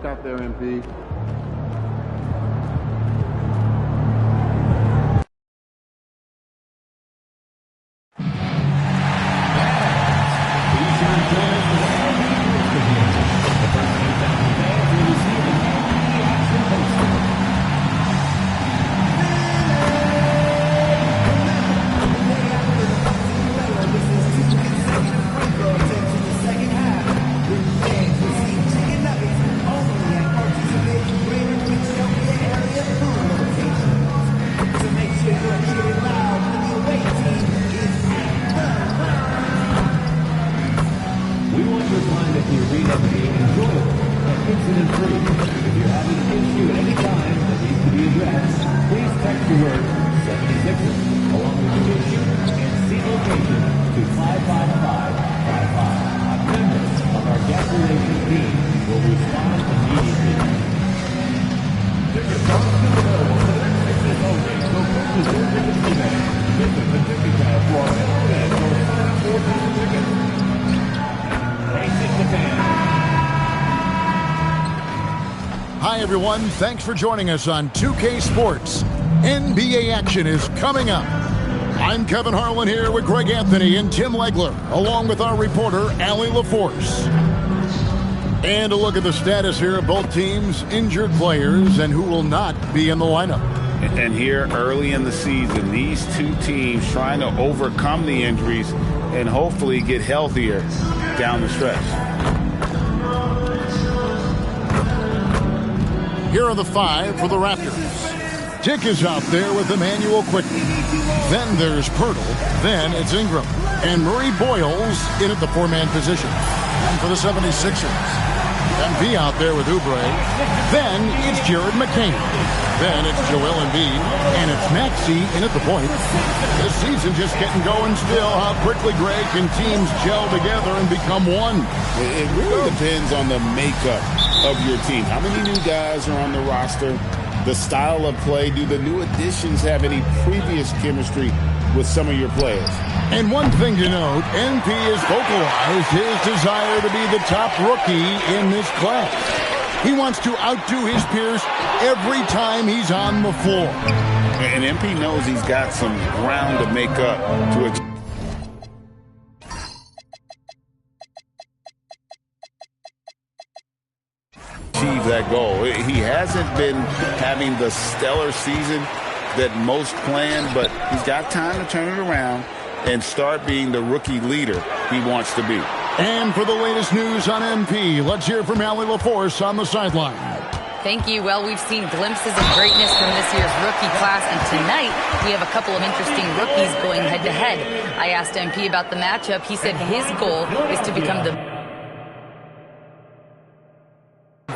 luck out there, MP. Hi, everyone. Thanks for joining us on 2K Sports. NBA action is coming up. I'm Kevin Harlan here with Greg Anthony and Tim Legler, along with our reporter, Allie LaForce. And a look at the status here of both teams' injured players and who will not be in the lineup. And here early in the season, these two teams trying to overcome the injuries and hopefully get healthier down the stretch. Here are the five for the Raptors. Dick is out there with Emmanuel Quickly. Then there's Pirtle. Then it's Ingram. And Murray Boyles in at the four-man position. And for the 76ers, MP out there with Oubre. Then it's Jared McCain. Then it's Joel Embiid. And it's Maxey in at the point. This season just getting going still. How quickly, Greg, can teams gel together and become one? It really depends on the makeup of your team. How many new guys are on the roster? The style of play. Do the new additions have any previous chemistry with some of your players? And one thing to note, NP has vocalized his desire to be the top rookie in this class. He wants to outdo his peers every time he's on the floor. And MP knows he's got some ground to make up to achieve that goal. He hasn't been having the stellar season that most planned, but he's got time to turn it around and start being the rookie leader he wants to be. And for the latest news on MP, let's hear from Allie LaForce on the sideline. Thank you. Well, we've seen glimpses of greatness from this year's rookie class, and tonight we have a couple of interesting rookies going head-to-head. I asked MP about the matchup. He said his goal is to become the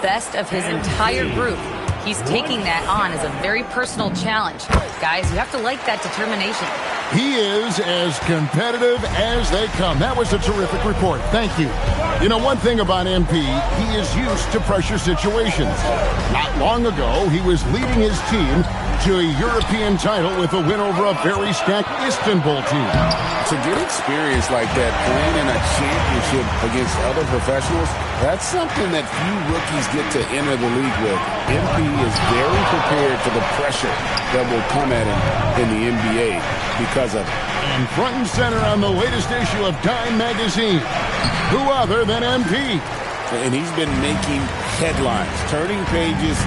best of his entire group. He's taking that on as a very personal challenge. Guys, you have to like that determination. He is as competitive as they come. That was a terrific report. Thank you. You know, one thing about MP, he is used to pressure situations. Not long ago, he was leading his team to a European title with a win over a very stacked Istanbul team. To get experience like that, playing in a championship against other professionals, that's something that few rookies get to enter the league with. MP is very prepared for the pressure that will come at him in the NBA because of it. And front and center on the latest issue of Dime Magazine, who other than MP? And he's been making headlines, turning pages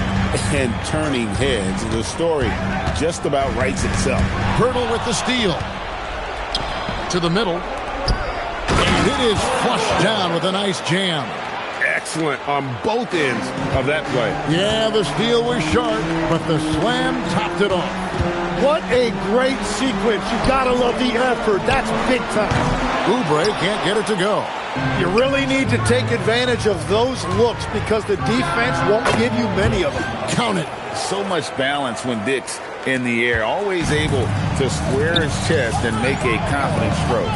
and turning heads. The story just about writes itself. Pirtle with the steal. To the middle. And it is flushed down with a nice jam. Excellent on both ends of that play. Yeah, the steal was sharp, but the slam topped it off. What a great sequence. You gotta love the effort. That's big time. Oubre can't get it to go. You really need to take advantage of those looks because the defense won't give you many of them. Count it. So much balance when Dick's in the air, always able to square his chest and make a confident stroke.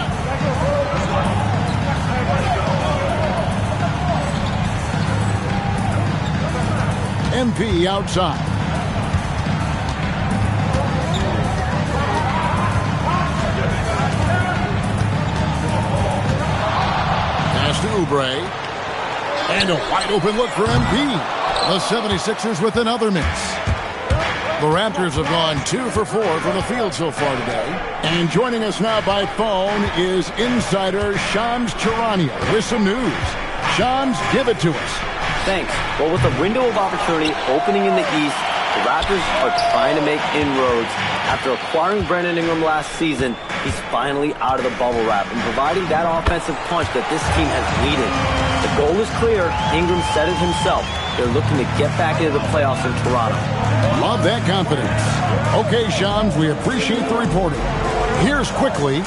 MP outside. Pass to Oubre. And a wide open look for MP. The 76ers with another miss. The Raptors have gone 2 for 4 from the field so far today. And joining us now by phone is insider Shams Charania with some news. Shams, give it to us. Thanks. Well, with a window of opportunity opening in the East, the Raptors are trying to make inroads. After acquiring Brandon Ingram last season, he's finally out of the bubble wrap and providing that offensive punch that this team has needed. The goal is clear. Ingram said it himself. They're looking to get back into the playoffs in Toronto. Love that confidence. Okay, Shams, we appreciate the reporting. Here's quickly,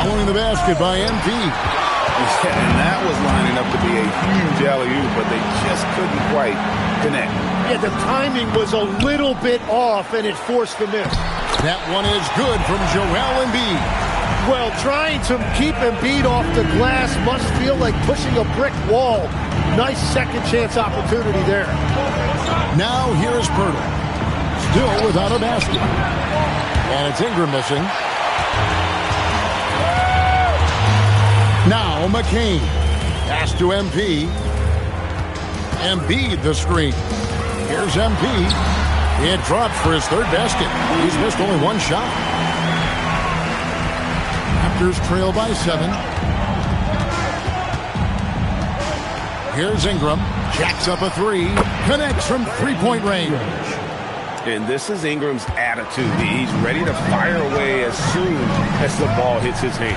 following the basket by MP. And that was lining up to be a huge alley-oop, but they just couldn't quite connect. Yeah, the timing was a little bit off, and it forced the miss. That one is good from Joel Embiid. Well, trying to keep Embiid off the glass must feel like pushing a brick wall. Nice second chance opportunity there. Now here's Pirtle. Still without a basket. And it's Ingram missing. Now McCain. Pass to MP. Embiid the screen. Here's MP. It drops for his third basket. He's missed only one shot. Raptors trail by 7. Here's Ingram. Jacks up a 3. Connects from three-point range. And this is Ingram's attitude. He's ready to fire away as soon as the ball hits his hand.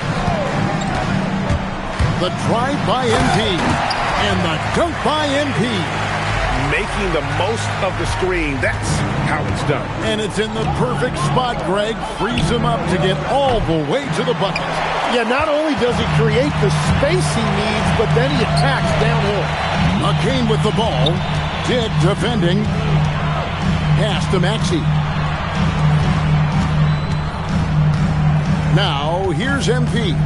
The drive by MP. And the dunk by MP. Making the most of the screen. That's how it's done. And it's in the perfect spot, Greg. Frees him up to get all the way to the bucket. Yeah, not only does he create the space he needs, but then he attacks downhill. McCain with the ball. Dick defending. Pass to Maxey. Now, here's MP.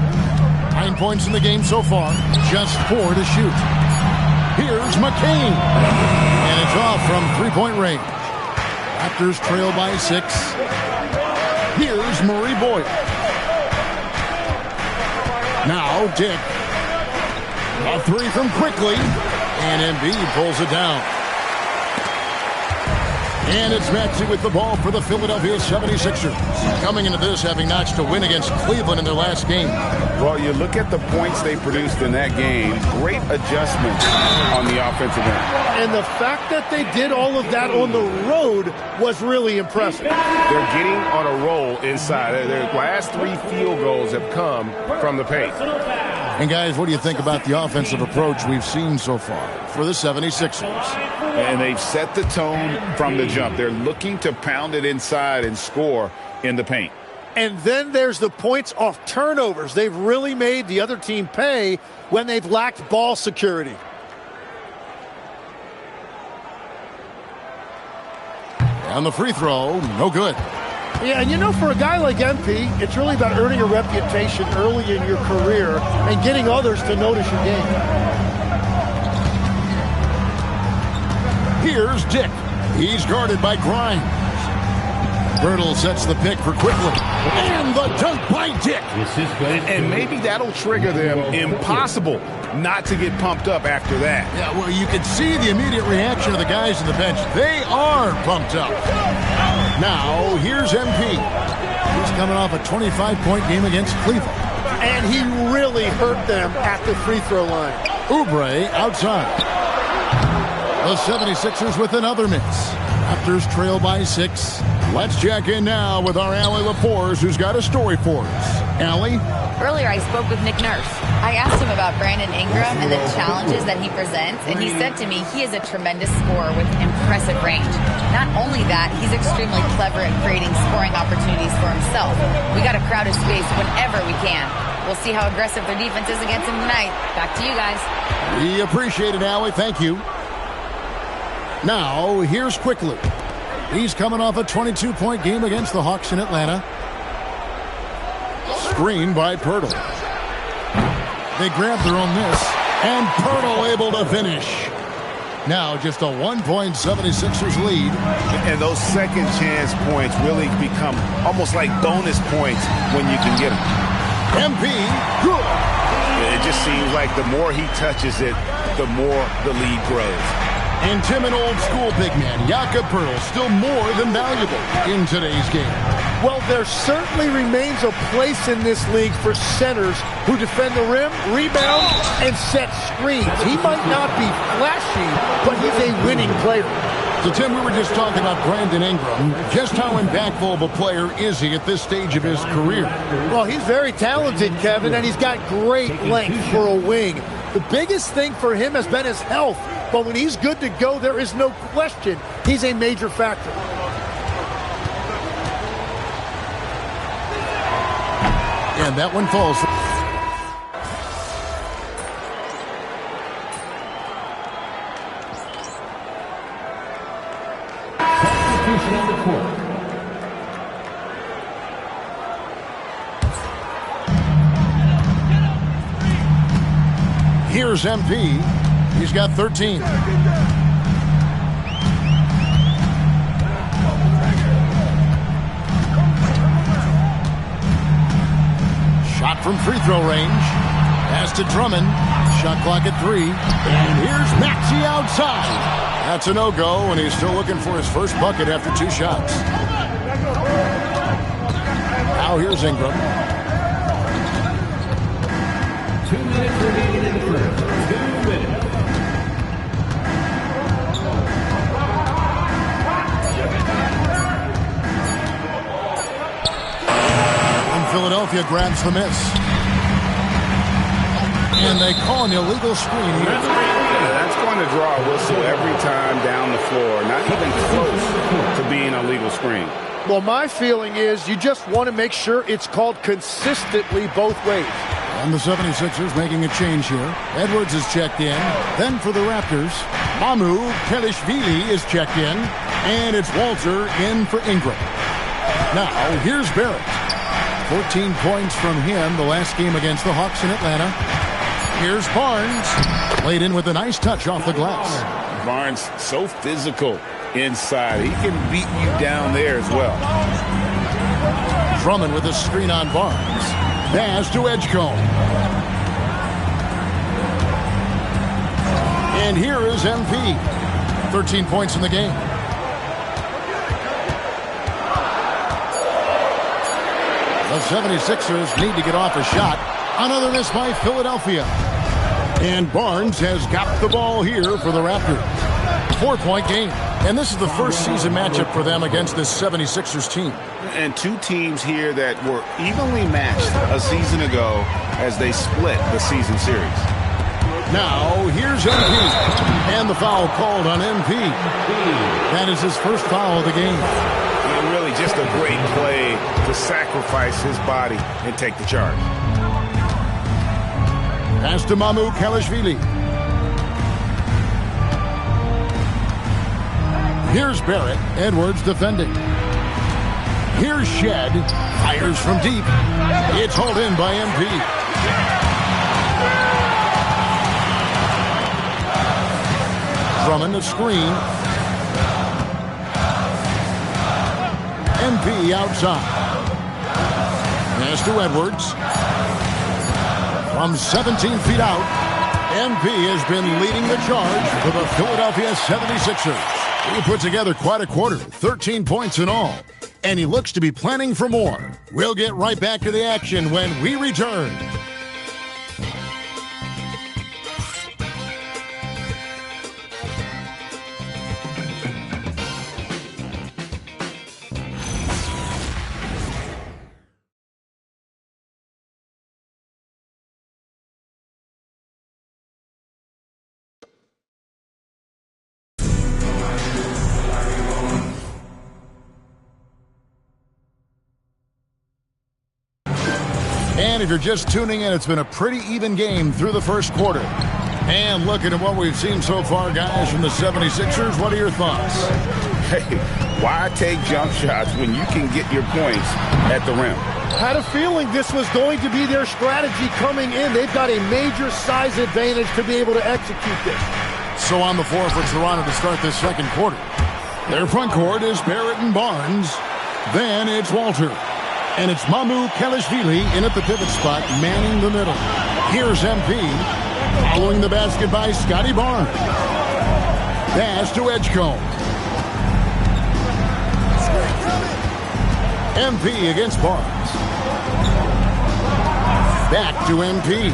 9 points in the game so far. Just 4 to shoot. Here's McCain. And it's off from three-point range. Raptors trail by 6. Here's Murray Boyle. Now Dick. A 3 from quickly. And Embiid pulls it down. And it's Maxey with the ball for the Philadelphia 76ers. Coming into this having notched a win against Cleveland in their last game. Well, you look at the points they produced in that game. Great adjustment on the offensive end. And the fact that they did all of that on the road was really impressive. They're getting on a roll inside. Their last 3 field goals have come from the paint. And guys, what do you think about the offensive approach we've seen so far for the 76ers? And they've set the tone from the jump. They're looking to pound it inside and score in the paint. And then there's the points off turnovers. They've really made the other team pay when they've lacked ball security. And the free throw, no good. Yeah, and you know, for a guy like MP, it's really about earning a reputation early in your career and getting others to notice your game. Here's Dick. He's guarded by Grimes. Birtle sets the pick for quickly. And the dunk by Dick. And maybe that'll trigger them. Impossible not to get pumped up after that. Yeah, well, you can see the immediate reaction of the guys on the bench. They are pumped up. Now, here's MP. He's coming off a 25-point game against Cleveland. And he really hurt them at the free throw line. Oubre outside. The 76ers with another miss. Raptors trail by 6. Let's check in now with our Allie LaForce, who's got a story for us. Allie? Earlier, I spoke with Nick Nurse. I asked him about Brandon Ingram and the challenges that he presents, and he said to me he is a tremendous scorer with impressive range. Not only that, he's extremely clever at creating scoring opportunities for himself. We got to crowd his space whenever we can. We'll see how aggressive their defense is against him tonight. Back to you guys. We appreciate it, Allie. Thank you. Now, here's quickly. He's coming off a 22-point game against the Hawks in Atlanta. Screen by Pirtle. They grab their own miss. And Pirtle able to finish. Now just a 1-point 76ers lead. And those second chance points really become almost like bonus points when you can get them. MP, good. It just seems like the more he touches it, the more the lead grows. And Tim, an old-school big man, Jakob Poeltl, still more than valuable in today's game. Well, there certainly remains a place in this league for centers who defend the rim, rebound, and set screens. He might not be flashy, but he's a winning player. So, Tim, we were just talking about Brandon Ingram. Just how impactful of a player is he at this stage of his career? Well, he's very talented, Kevin, and he's got great length for a wing. The biggest thing for him has been his health, but when he's good to go, there is no question he's a major factor. And that one falls. Here's MP. He's got 13. Shot from free throw range. Pass to Drummond. Shot clock at 3. And here's Maxey outside. That's a no-go, and he's still looking for his first bucket after 2 shots. Now here's Ingram. 2 minutes remaining in the first. 2 minutes. And Philadelphia grabs the miss. And they call an illegal screen here. That's going to draw a whistle every time down the floor. Not even close to being a legal screen. Well, my feeling is you just want to make sure it's called consistently both ways. And the 76ers making a change here. Edwards is checked in. Then for the Raptors, Kelishvili is checked in. And it's Walter in for Ingram. Now, here's Barrett. 14 points from him the last game against the Hawks in Atlanta. Here's Barnes. Played in with a nice touch off the glass. Barnes, so physical inside. He can beat you down there as well. Drummond with a screen on Barnes. Pass to Edgecombe. And here is MP. 13 points in the game. The 76ers need to get off a shot. Another miss by Philadelphia. And Barnes has got the ball here for the Raptors. 4-point game. And this is the first season matchup for them against this 76ers team. And 2 teams here that were evenly matched a season ago as they split the season series. Now, here's MP. And the foul called on MP. That is his first foul of the game. And really just a great play to sacrifice his body and take the charge. Pass to Kelishvili. Here's Barrett. Edwards defending. Here's Shed. Fires from deep. It's hauled in by MP. Drummond a screen. MP outside. Pass to Edwards. From 17 feet out, MP has been leading the charge for the Philadelphia 76ers. He put together quite a quarter, 13 points in all. And he looks to be planning for more. We'll get right back to the action when we return. And if you're just tuning in, it's been a pretty even game through the first quarter. And looking at what we've seen so far, guys, from the 76ers, what are your thoughts? Hey, why take jump shots when you can get your points at the rim? Had a feeling this was going to be their strategy coming in. They've got a major size advantage to be able to execute this. So on the floor for Toronto to start this second quarter. Their front court is Barrett and Barnes. Then it's Walter. And it's Kelishvili in at the pivot spot, manning the middle. Here's MP. Following the basket by Scotty Barnes. Pass to Edgecombe. MP against Barnes. Back to MP.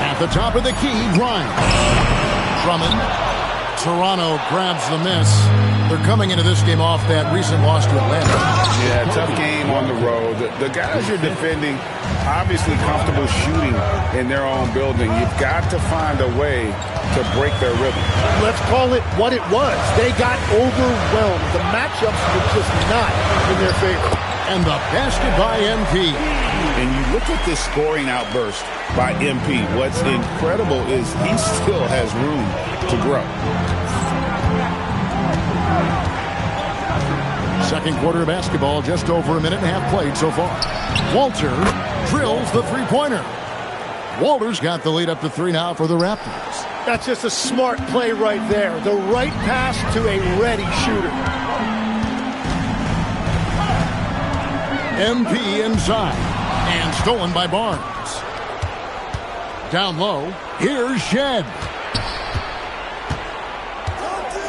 At the top of the key, Grimes. Drummond. Toronto grabs the miss. They're coming into this game off that recent loss to Atlanta. Yeah, tough game on the road. The guys you're defending, obviously comfortable shooting in their own building. You've got to find a way to break their rhythm. Let's call it what it was. They got overwhelmed. The matchups were just not in their favor. And the basket by MP. And you look at this scoring outburst by MP. What's incredible is he still has room to grow. Second quarter of basketball, just over a minute and a half played so far. Walter drills the three-pointer. Walter's got the lead up to 3 now for the Raptors. That's just a smart play right there. The right pass to a ready shooter. MP inside. And stolen by Barnes. Down low, here's Shed.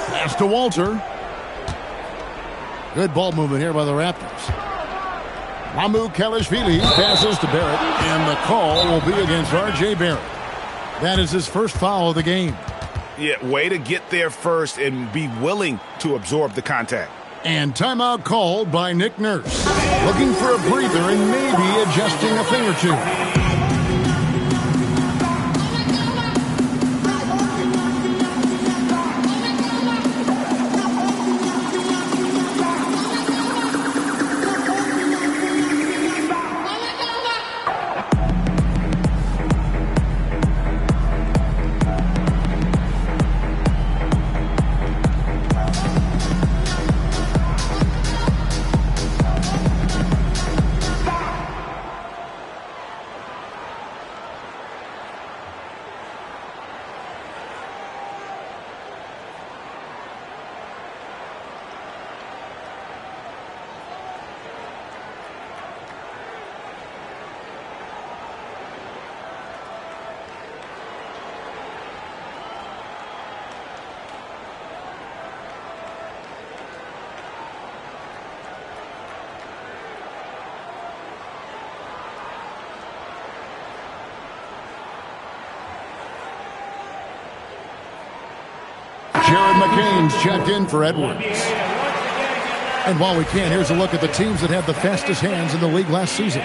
Pass to Walter. Good ball movement here by the Raptors. Mamu Kelishvili passes to Barrett, and the call will be against R.J. Barrett. That is his first foul of the game. Yeah, way to get there first and be willing to absorb the contact. And timeout called by Nick Nurse. Looking for a breather and maybe adjusting a thing or two. Jared McCain's checked in for Edwards. And while we can, here's a look at the teams that had the fastest hands in the league last season.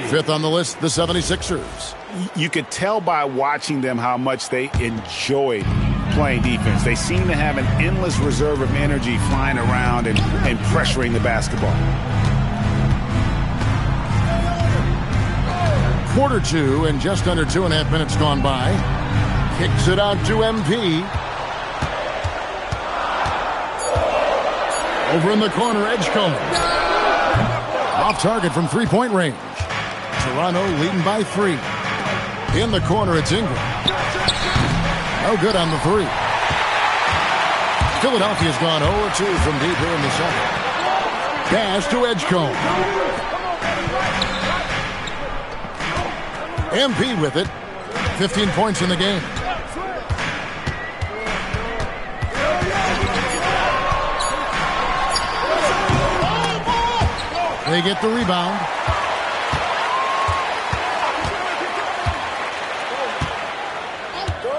Fifth on the list, the 76ers. You could tell by watching them how much they enjoyed playing defense. They seem to have an endless reserve of energy flying around and pressuring the basketball. Quarter 2 and just under 2.5 minutes gone by. Kicks it out to MP. Over in the corner, Edgecombe. Off target from three-point range. Toronto leading by 3. In the corner, it's Ingram. No good on the 3. Philadelphia's gone 0-2 from deep here in the second. Pass to Edgecombe. MP with it. 15 points in the game. They get the rebound.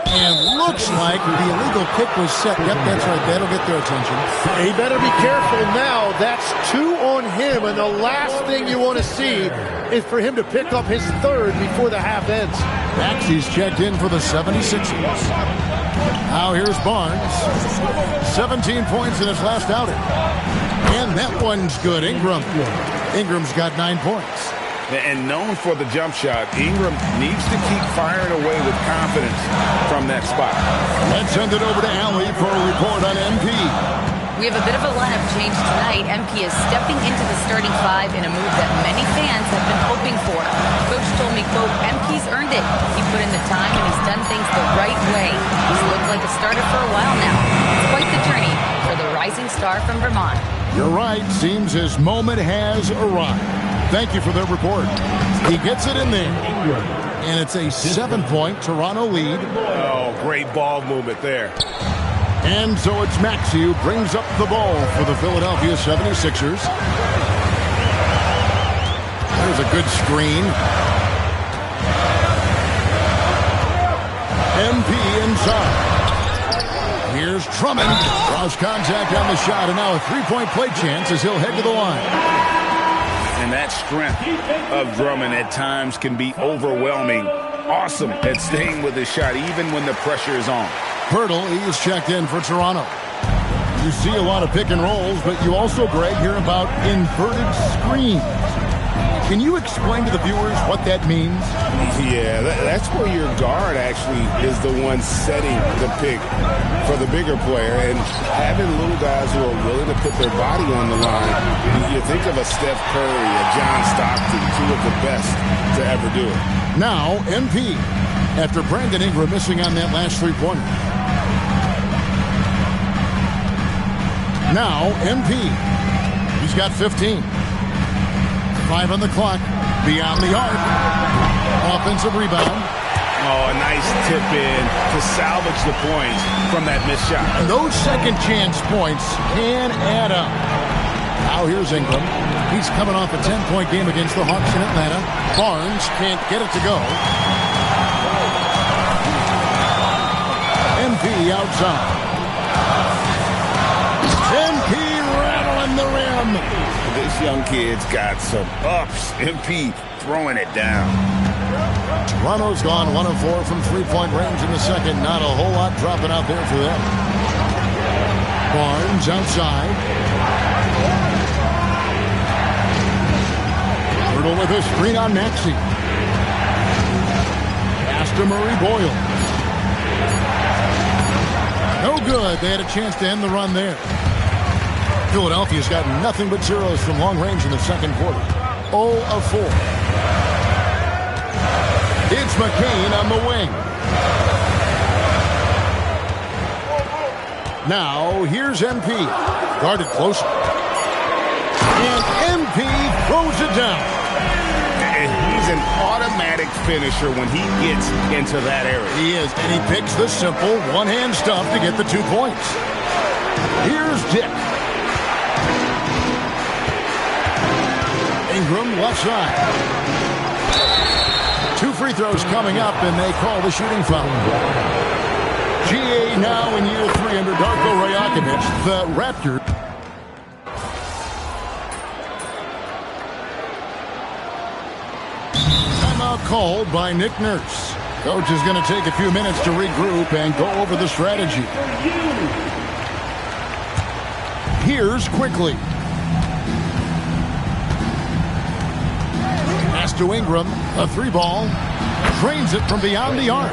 And looks like the illegal kick was set. Yep, that's right. That'll get their attention. He better be careful now. That's 2 on him, and the last thing you want to see is for him to pick up his 3rd before the half ends. Maxey's checked in for the 76ers. Now here's Barnes. 17 points in his last outing. And that one's good. Ingram's got 9 points. And known for the jump shot, Ingram needs to keep firing away with confidence from that spot. Let's send it over to Allie for a report on MP. We have a bit of a lineup change tonight. MP is stepping into the starting 5 in a move that many fans have been hoping for. Coach told me, quote, MP's earned it. He put in the time and he's done things the right way. He's looked like a starter for a while now. It's quite the journey for the rising star from Vermont. You're right. Seems his moment has arrived. Thank you for the report. He gets it in there. And it's a 7-point Toronto lead. Oh, great ball movement there. And so it's Maxey who brings up the ball for the Philadelphia 76ers. There's a good screen. MP inside. Here's Drummond. Cross contact on the shot, and now a three-point play chance as he'll head to the line. And that strength of Drummond at times can be overwhelming. Awesome at staying with his shot even when the pressure is on. Pirtle, he's checked in for Toronto. You see a lot of pick and rolls, but you also, Greg, hear about inverted screens. Can you explain to the viewers what that means? Yeah, that's where your guard actually is the one setting the pick for the bigger player, and having little guys who are willing to put their body on the line. You think of a Steph Curry, a John Stockton, two of the best to ever do it. Now, MP, after Brandon Ingram missing on that last three-pointer. Now, MP, he's got 15. 5 on the clock, beyond the arc. Offensive rebound. Oh, a nice tip in to salvage the points from that missed shot. And those second chance points can add up. Now here's Ingram. He's coming off a 10-point game against the Hawks in Atlanta. Barnes can't get it to go. MP outside. MP rattling the rim. This young kid's got some ups. MP throwing it down. Toronto's gone 1 of 4 from three-point range in the second. Not a whole lot dropping out there for them. Barnes outside. Pirtle with a screen on Maxey. Pass to Murray Boyle. No good. They had a chance to end the run there. Philadelphia's got nothing but zeros from long range in the second quarter. 0 of 4. It's McCain on the wing. Now, here's MP. Guarded close. And MP throws it down. And he's an automatic finisher when he gets into that area. He is, and he picks the simple one-hand stuff to get the 2 points. Here's Dick. Ingram left side. 2 free throws coming up, and they call the shooting foul. GA now in year 3 under Darko Rajakovic, the Raptors. Timeout called by Nick Nurse. Coach is going to take a few minutes to regroup and go over the strategy. Here's Quickly. Pass to Ingram, a 3-ball. Drains it from beyond the arc.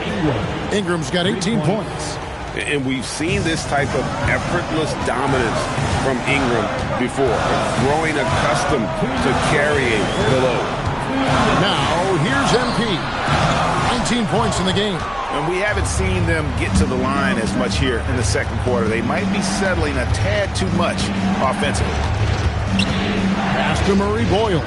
Ingram's got 18 points. And we've seen this type of effortless dominance from Ingram before, growing accustomed to carrying the load. Now, here's MP. 19 points in the game. And we haven't seen them get to the line as much here in the second quarter. They might be settling a tad too much offensively. Pass to Murray Boyle.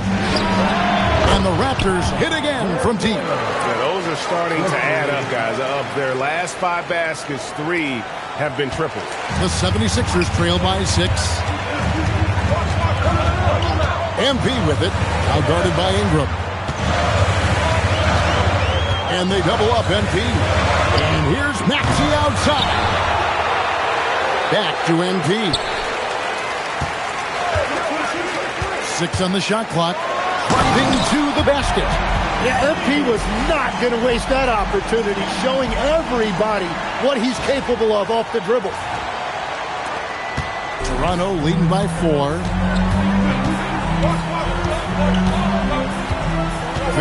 And the Raptors hit again from deep. Yeah, those are starting to add up, guys. Of their last 5 baskets, 3 have been triples. The 76ers trail by 6. MP with it. Now guarded by Ingram. And they double up MP. And here's Maxey outside. Back to MP. 6 on the shot clock. Driving to the basket. Yeah, MP was not going to waste that opportunity, showing everybody what he's capable of off the dribble. Toronto leading by 4.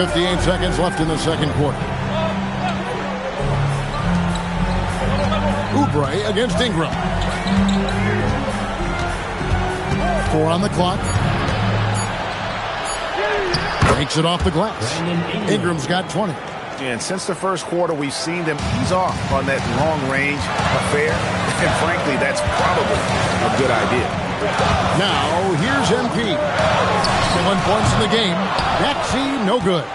58 seconds left in the second quarter. Oubre against Ingram. 4 on the clock. Breaks it off the glass. Ingram's got 20. And since the first quarter, we've seen them ease off on that long-range affair. And frankly, that's probably a good idea. Now, here's MP. 7 points in the game. Maxey, no good.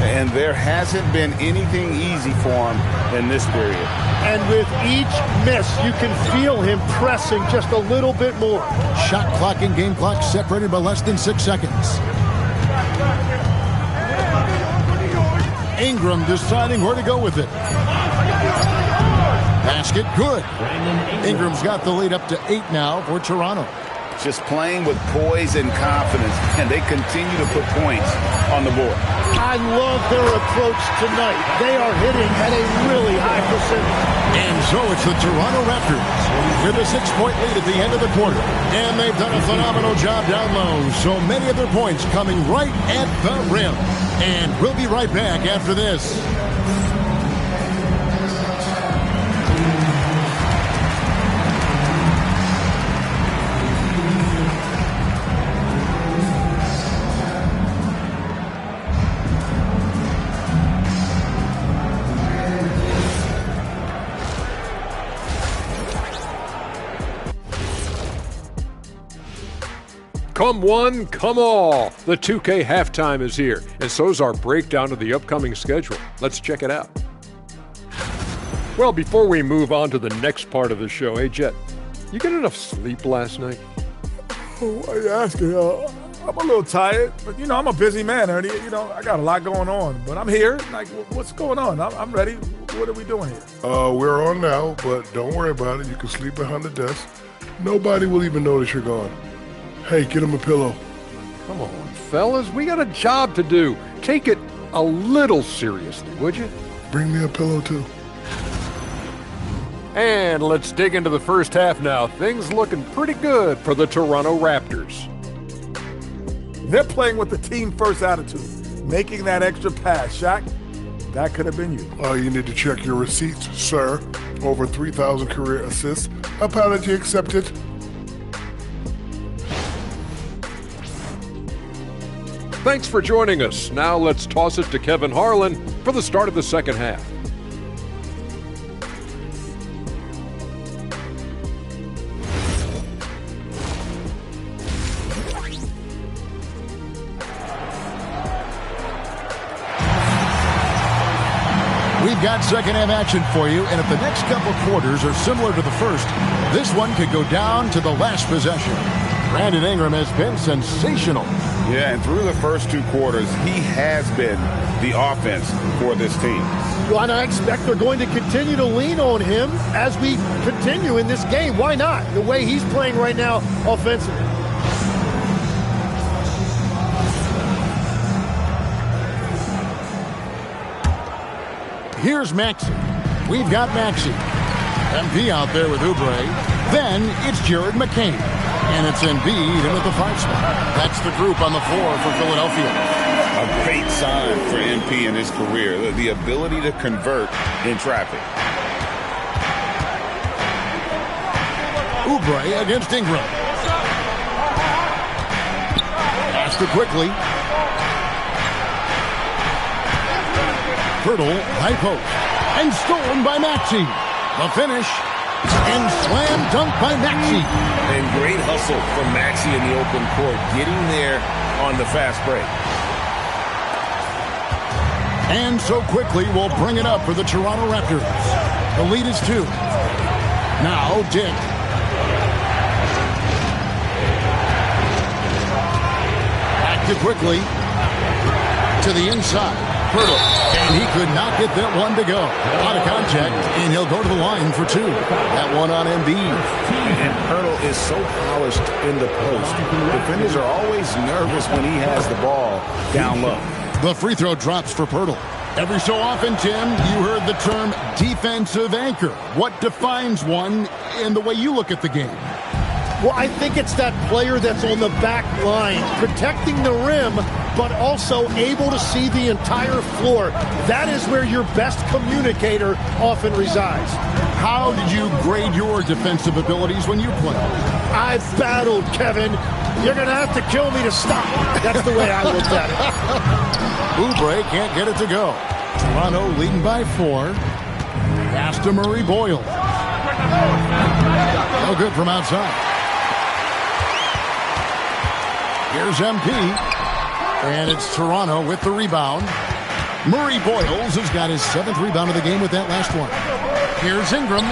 And there hasn't been anything easy for him in this period. And with each miss, you can feel him pressing just a little bit more. Shot clock and game clock separated by less than 6 seconds. Ingram deciding where to go with it. Basket, good. Ingram's got the lead up to 8 now for Toronto. Just playing with poise and confidence, and they continue to put points on the board. I love their approach tonight. They are hitting at a really high percentage. And so it's the Toronto Raptors with a 6-point lead at the end of the quarter. And they've done a phenomenal job down low. So many of their points coming right at the rim. And we'll be right back after this. Come one, come all. The 2K halftime is here, and so's our breakdown of the upcoming schedule. Let's check it out. Well, before we move on to the next part of the show, hey, Jet, you get enough sleep last night? Why are you asking? I'm a little tired, but, I'm a busy man, Ernie. I got a lot going on, but I'm here. Like, what's going on? I'm ready. What are we doing here? We're on now, but don't worry about it. You can sleep behind the desk. Nobody will even notice you're gone. Hey, get him a pillow. Come on, fellas. We got a job to do. Take it a little seriously, would you? Bring me a pillow, too. And let's dig into the first half now. Things looking pretty good for the Toronto Raptors. They're playing with the team-first attitude, making that extra pass. Shaq, that could have been you. You need to check your receipts, sir. Over 3,000 career assists. Apology accepted. Thanks for joining us. Now let's toss it to Kevin Harlan for the start of the second half. We've got second half action for you, and if the next couple quarters are similar to the first, this one could go down to the last possession. Brandon Ingram has been sensational. Yeah, and through the first 2 quarters, he has been the offense for this team. Well, and I expect they're going to continue to lean on him as we continue in this game. Why not? The way he's playing right now offensively. Here's Maxey. We've got Maxey. MP out there with Oubre. Then it's Jared McCain. And it's Embiid in at the 5 spot. That's the group on the floor for Philadelphia. A great sign for MP in his career, the ability to convert in traffic. Oubre against Ingram. Pass to quickly. Hurdle, high post. And stolen by Maxey. The finish. And slam dunk by Maxey. And great hustle from Maxey in the open court, getting there on the fast break. And so quickly we'll bring it up for the Toronto Raptors. The lead is 2. Now Dick. Back to quickly. To the inside. Hurdle. And he could not get that one to go. Out of contact, and he'll go to the line for 2. That one on Embiid. And Hurdle is so polished in the post. Defenders are always nervous when he has the ball down low. The free throw drops for Hurdle. Every so often, Tim, you heard the term defensive anchor. What defines one in the way you look at the game? Well, I think it's that player that's on the back line, protecting the rim, but also able to see the entire floor. That is where your best communicator often resides. How did you grade your defensive abilities when you played? I've battled, Kevin. You're going to have to kill me to stop. That's the way I looked at it. Oubre can't get it to go. Toronto leading by 4. Pass to Murray Boyle. No good from outside. Here's MP. And it's Toronto with the rebound. Murray Boyles has got his 7th rebound of the game with that last one. Here's Ingram.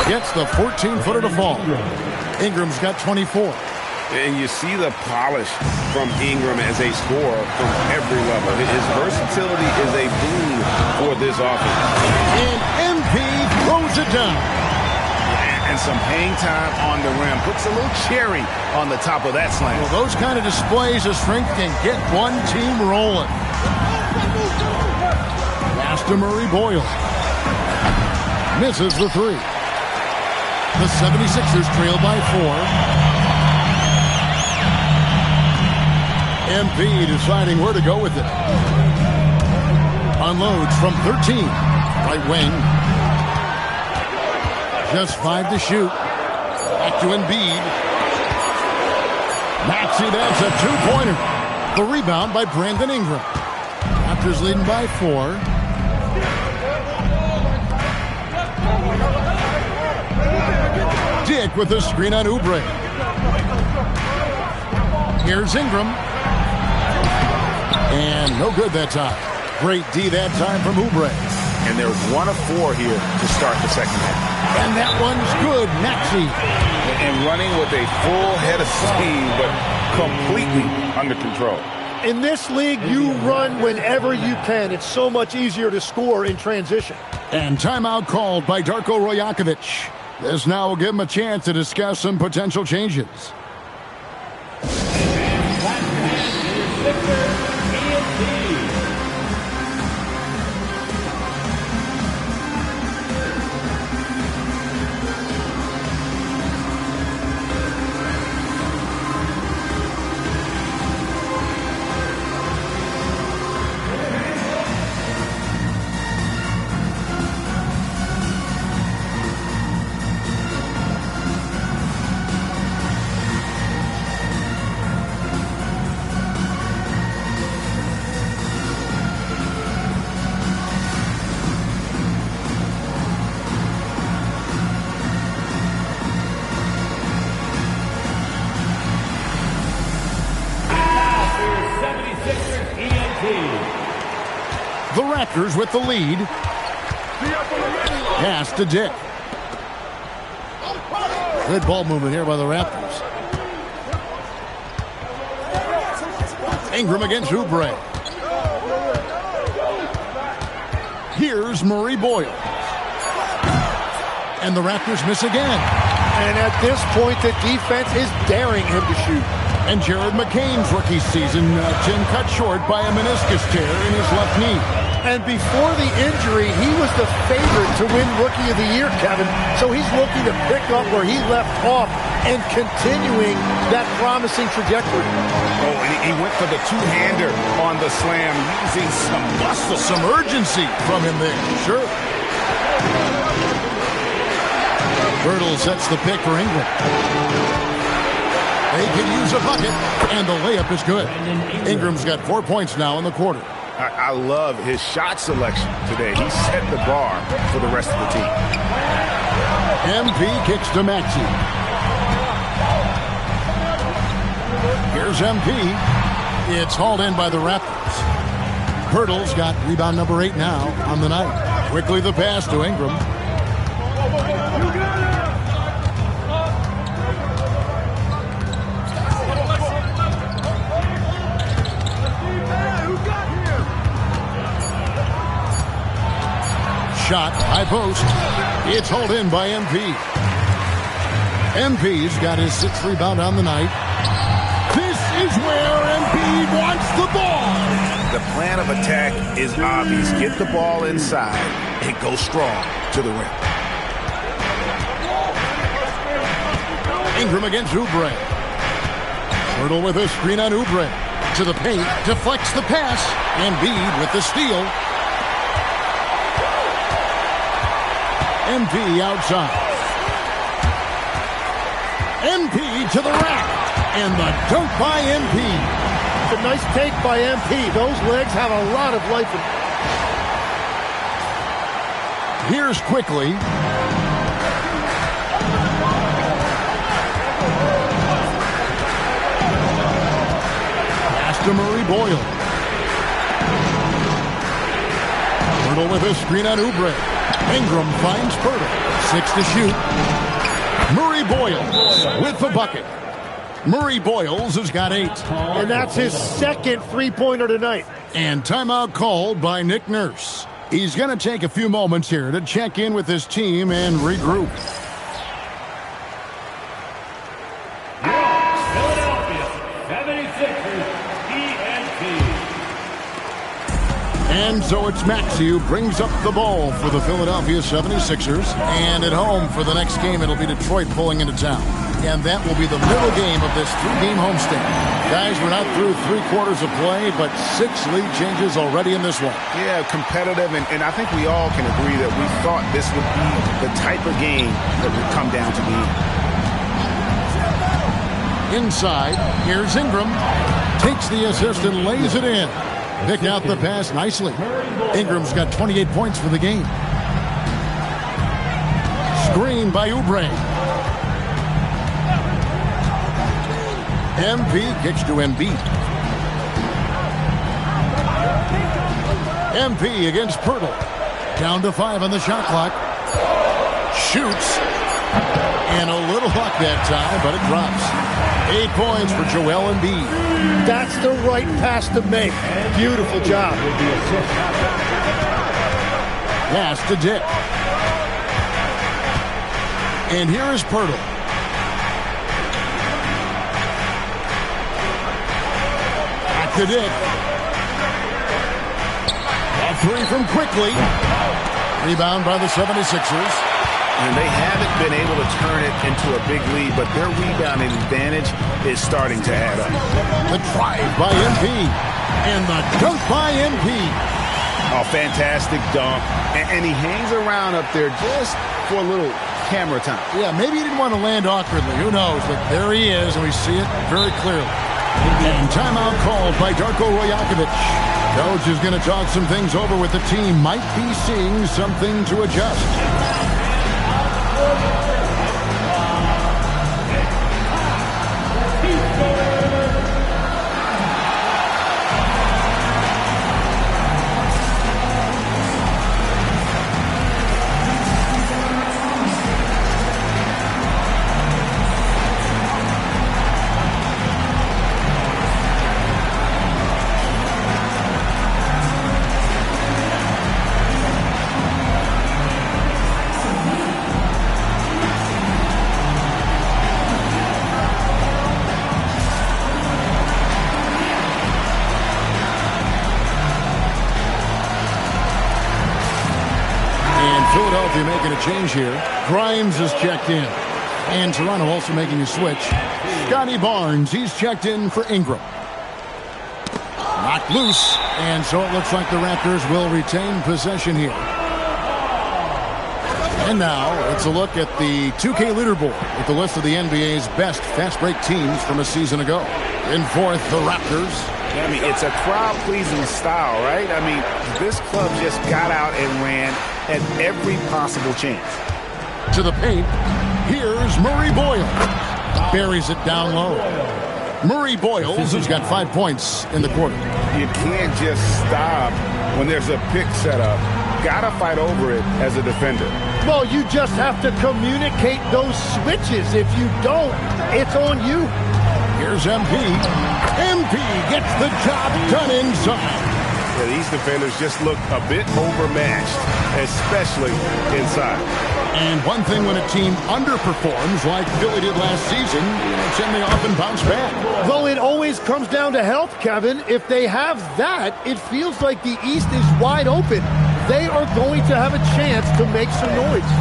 Gets the 14-footer to fall. Ingram's got 24. And you see the polish from Ingram as a scorer from every level. His versatility is a boon for this offense. And MP throws it down. And some hang time on the rim. Puts a little cherry on the top of that slam. Well, those kind of displays of strength can get one team rolling. Pass to Murray Boyle. Misses the 3. The 76ers trail by 4. MP deciding where to go with it. Unloads from 13. Right wing. Just 5 to shoot. Back to Embiid. Maxey, that's a 2-pointer. The rebound by Brandon Ingram. Raptors leading by 4. Dick with a screen on Oubre. Here's Ingram. And no good that time. Great D that time from Oubre. And they're 1 of 4 here to start the second half. And that one's good, Maxey. And running with a full head of steam, but completely under control. In this league, you run whenever you can. It's so much easier to score in transition. And timeout called by Darko Rojakovic. This now will give him a chance to discuss some potential changes. The Raptors with the lead. Pass to Dick. Good ball movement here by the Raptors. Ingram against Oubre. Here's Murray Boyle. And the Raptors miss again. And at this point, the defense is daring him to shoot. And Jared McCain's rookie season chin cut short by a meniscus tear in his left knee. And before the injury, he was the favorite to win Rookie of the Year, Kevin. So he's looking to pick up where he left off and continuing that promising trajectory. Oh, and he went for the two-hander on the slam, using some muscle. Some urgency from him there, sure. Birtle sets the pick for Ingram. They can use a bucket, and the layup is good. Ingram's got 4 points now in the quarter. I love his shot selection today. He set the bar for the rest of the team. MP kicks to Maxey. Here's MP. It's hauled in by the Raptors. Pirtle's got rebound number 8 now on the night. Quickly the pass to Ingram. Shot, high post. It's hauled in by MP. MP's got his 6th rebound on the night. This is where MP wants the ball. The plan of attack is obvious. Get the ball inside and go strong to the rim. Ingram against Oubre. Pirtle with a screen on Oubre. To the paint, deflects the pass. Embiid with the steal. MP outside. MP to the rack. And the dunk by MP. It's a nice take by MP. Those legs have a lot of life in them. Here's quickly. Pass to Murray Boyle. Pirtle with a screen on Oubre. Ingram finds Pirtle. 6 to shoot. Murray Boyles with the bucket. Murray Boyles has got 8. And that's his second three-pointer tonight. And timeout called by Nick Nurse. He's going to take a few moments here to check in with his team and regroup. Philadelphia 76ers ENT. And so it's Maxey who brings up the ball for the Philadelphia 76ers. And at home for the next game, it'll be Detroit pulling into town. And that will be the middle game of this 3-game homestand. Guys, we're not through 3 quarters of play, but 6 lead changes already in this one. Yeah, competitive, and I think we all can agree that we thought this would be the type of game that would come down to the end. Inside, here's Ingram. Takes the assist and lays it in. Picked out the pass nicely. Ingram's got 28 points for the game. Screen by Oubre. MP kicks to Embiid. MP against Pirtle. Down to 5 on the shot clock. Shoots. And a little luck that time, but it drops. 8 points for Joel Embiid. That's the right pass to make. Beautiful job. Pass to Dick. And here is Pirtle. Back to Dick. A 3 from Quickly. Rebound by the 76ers. And they haven't been able to turn it into a big lead, but their rebounding advantage is starting to add up. The drive by MP. And the dunk by MP. Oh, fantastic dunk. And he hangs around up there just for a little camera time. Yeah, maybe he didn't want to land awkwardly. Who knows? But there he is, and we see it very clearly. And timeout called by Darko Rajakovic. Coach is going to talk some things over with the team. Might be seeing something to adjust. Philadelphia making a change here. Grimes is checked in. And Toronto also making a switch. Scotty Barnes, he's checked in for Ingram. Knocked loose. And so it looks like the Raptors will retain possession here. And now it's a look at the 2K leaderboard with the list of the NBA's best fast break teams from a season ago. In 4th, the Raptors. I mean, it's a crowd-pleasing style, right? I mean, this club just got out and ran at every possible chance. To the paint, here's Murray Boyles. Buries it down low. Murray Boyles has got 5 points in the quarter. You can't just stop when there's a pick set up. Gotta fight over it as a defender. Well, you just have to communicate those switches. If you don't, it's on you. Here's MP. MP gets the job done inside. Yeah, these defenders just look a bit overmatched, especially inside. And one thing when a team underperforms like Philly did last season, it's when they often bounce back. Though it always comes down to health, Kevin. If they have that, it feels like the East is wide open. They are going to have a chance to make some noise.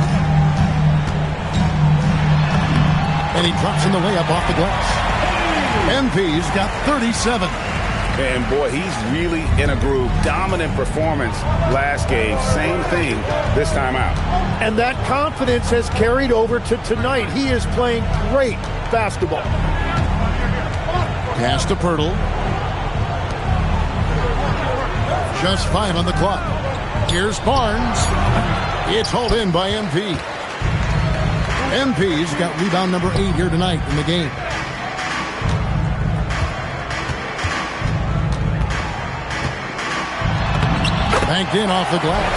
And he drops in the layup off the glass. MP's got 37. And boy, he's really in a groove. Dominant performance last game. Same thing this time out. And that confidence has carried over to tonight. He is playing great basketball. Pass to Pirtle. Just 5 on the clock. Here's Barnes. It's hauled in by MP. MP's got rebound number 8 here tonight in the game. Banked in off the glass.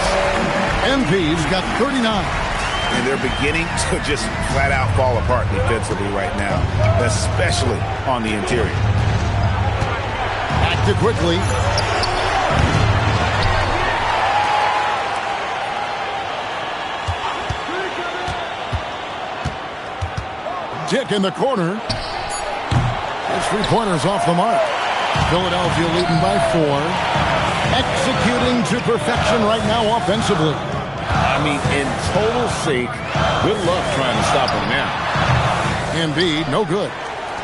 MP's got 39. And they're beginning to just flat out fall apart defensively right now, especially on the interior. Back to quickly. Dick in the corner. His three-pointers off the mark. Philadelphia leading by 4. Executing to perfection right now offensively. I mean, in total sync. Good luck trying to stop him now. Embiid, no good.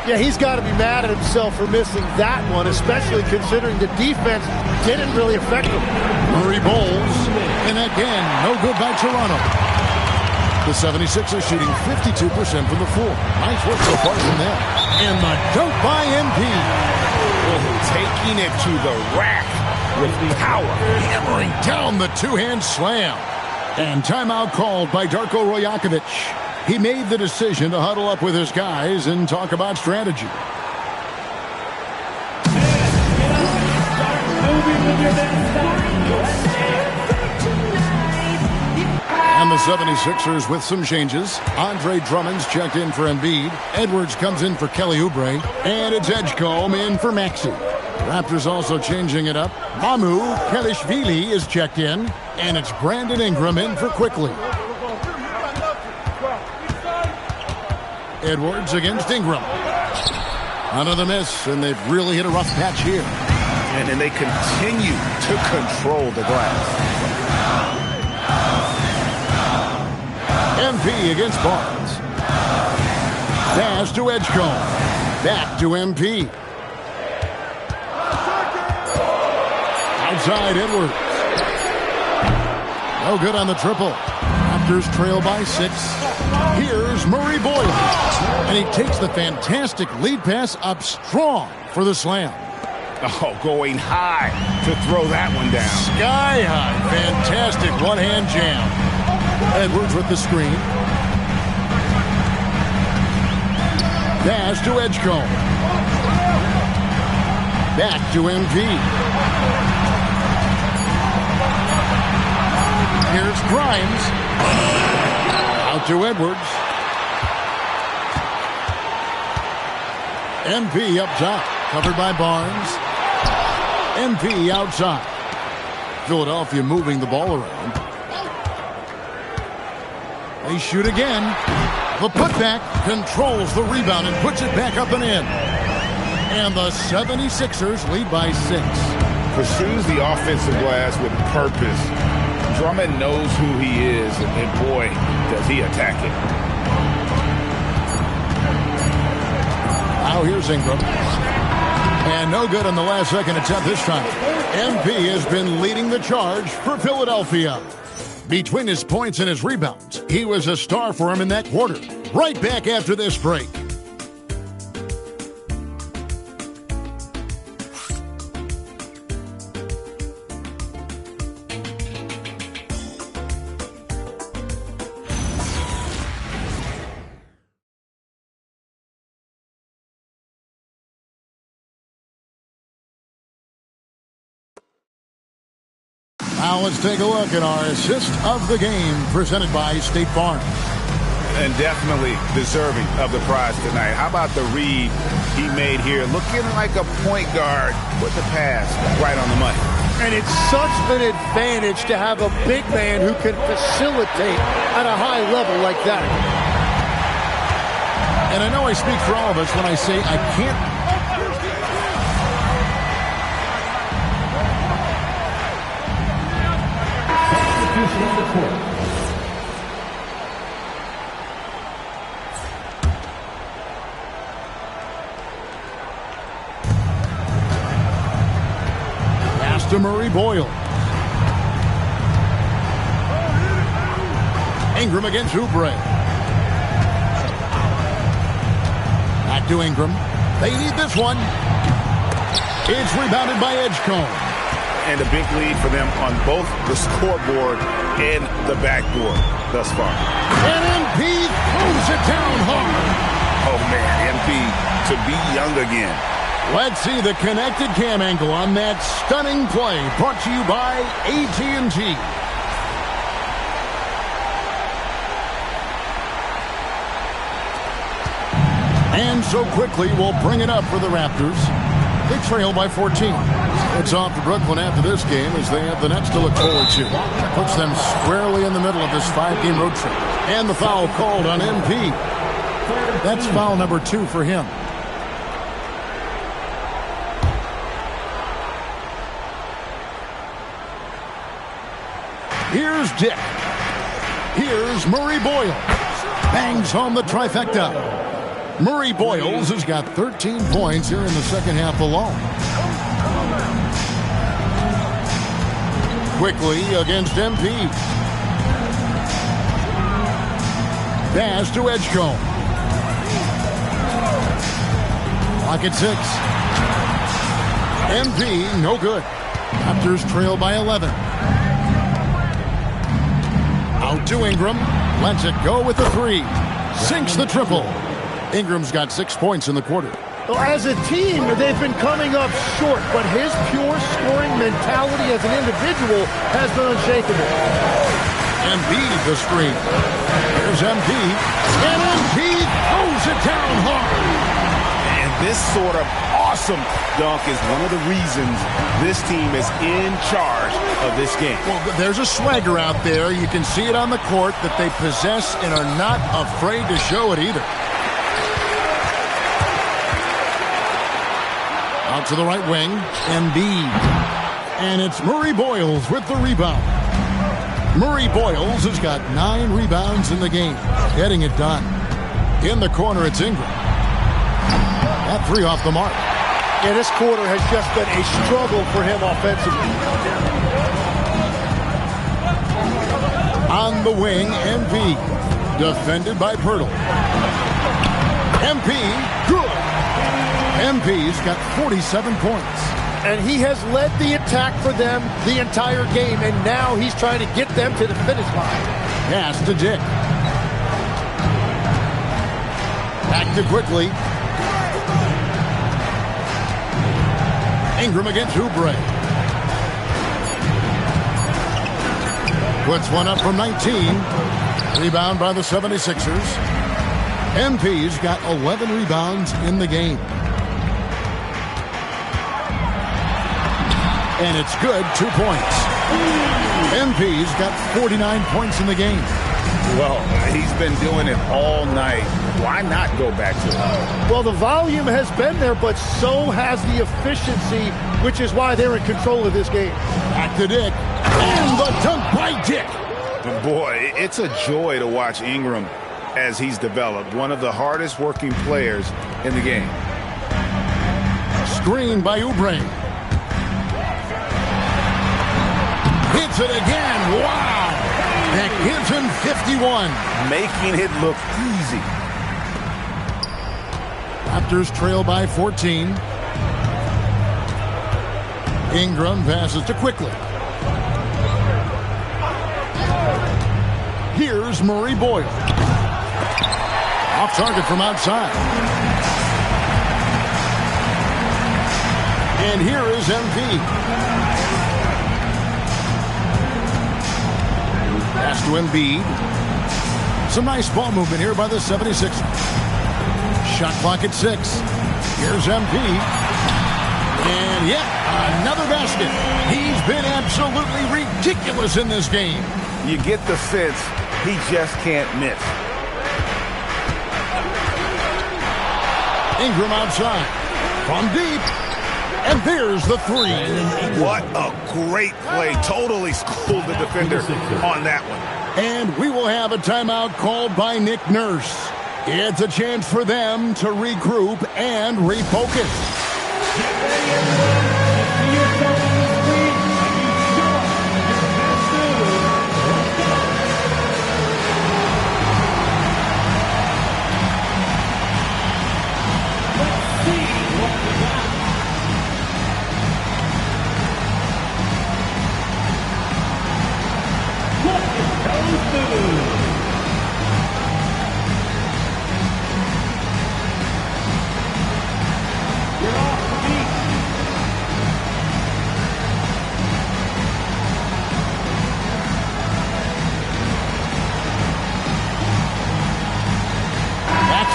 Yeah, he's got to be mad at himself for missing that one, especially considering the defense didn't really affect him. Murray bowls, and again, no good by Toronto. The 76ers shooting 52% from the floor. Nice work so far from them. And the dunk by Embiid. Taking it to the rack with power. Hammering down the two-hand slam. And timeout called by Darko Rajakovic. He made the decision to huddle up with his guys and talk about strategy. And the 76ers with some changes. Andre Drummond's checked in for Embiid. Edwards comes in for Kelly Oubre. And it's Edgecombe in for Maxey. Raptors also changing it up. Mamu Kelishvili is checked in. And it's Brandon Ingram in for Quickly. Edwards against Ingram. Another miss, and they've really hit a rough patch here. And they continue to control the glass. MP against Barnes. Pass to Edgecombe. Back to MP. Outside Edwards. No good on the triple. Raptors trail by 6. Here's Murray Boyle. And he takes the fantastic lead pass up strong for the slam. Oh, going high to throw that one down. Sky high. Fantastic one-hand jam. Edwards with the screen. Pass to Edgecombe. Back to MP. Here's Grimes. Out to Edwards. MP up top. Covered by Barnes. MP outside. Philadelphia moving the ball around. They shoot again. The putback controls the rebound and puts it back up and in. And the 76ers lead by 6. Pursues the offensive glass with purpose. Drummond knows who he is, and boy, does he attack it. Now here's Ingram. And no good on the last second attempt this time. MP has been leading the charge for Philadelphia. Between his points and his rebounds, he was a star for him in that quarter. Right back after this break. Now let's take a look at our assist of the game presented by State Farm. And definitely deserving of the prize tonight. How about the read he made here? Looking like a point guard with the pass right on the money. And it's such an advantage to have a big man who can facilitate at a high level like that. And I know I speak for all of us when I say I can't. Pass to Murray Boyle. Ingram against Oubre. Back to Ingram. They need this one. It's rebounded by Edgecombe. And a big lead for them on both the scoreboard and the backboard thus far. And MP throws it down hard. Oh, man, MP to be young again. Let's see the connected cam angle on that stunning play, brought to you by AT&T. And so quickly we'll bring it up for the Raptors. They trail by 14. It's off to Brooklyn after this game as they have the Nets to look forward to. Puts them squarely in the middle of this 5-game road trip. And the foul called on MP. That's foul number 2 for him. Here's Dick. Here's Murray Boyle. Bangs home the trifecta. Murray Boyles has got 13 points here in the second half alone. Quickly against MP. Pass to Edgecombe. Pocket 6. MP, no good. Raptors trail by 11. Out to Ingram. Lets it go with the 3. Sinks the triple. Ingram's got 6 points in the quarter. Well, as a team, they've been coming up short, but his pure scoring mentality as an individual has been unshakable. Embiid the screen. Here's Embiid. And Embiid throws it down hard. And this sort of awesome dunk is one of the reasons this team is in charge of this game. Well, there's a swagger out there. You can see it on the court that they possess and are not afraid to show it either. Out to the right wing, Embiid. And it's Murray Boyles with the rebound. Murray Boyles has got 9 rebounds in the game, getting it done. In the corner, it's Ingram. That 3 off the mark. Yeah, this quarter has just been a struggle for him offensively. On the wing, MP. Defended by Pirtle. MP, good. MP's got 47 points. And he has led the attack for them the entire game, and now he's trying to get them to the finish line. Pass to Dick. Back to quickly. Ingram against Oubre. Puts one up from 19. Rebound by the 76ers. MP's got 11 rebounds in the game. And it's good, 2 points. MP's got 49 points in the game. Well, he's been doing it all night. Why not go back to it? Well, the volume has been there, but so has the efficiency, which is why they're in control of this game. Back to Dick. And the dunk by Dick. Boy, it's a joy to watch Ingram as he's developed. One of the hardest working players in the game. Screen by Oubre. Hits it again. Wow. That gives him 51. Making it look easy. Raptors trail by 14. Ingram passes to Quickly. Here's Murray Boyle. Off target from outside. And here is MP. Pass to Embiid. Some nice ball movement here by the 76ers. Shot clock at 6. Here's MP. And yet another basket. He's been absolutely ridiculous in this game. You get the sense he just can't miss. Ingram outside. From deep. And there's the 3. What a great play. Totally schooled the defender on that one. And we will have a timeout called by Nick Nurse. It's a chance for them to regroup and refocus.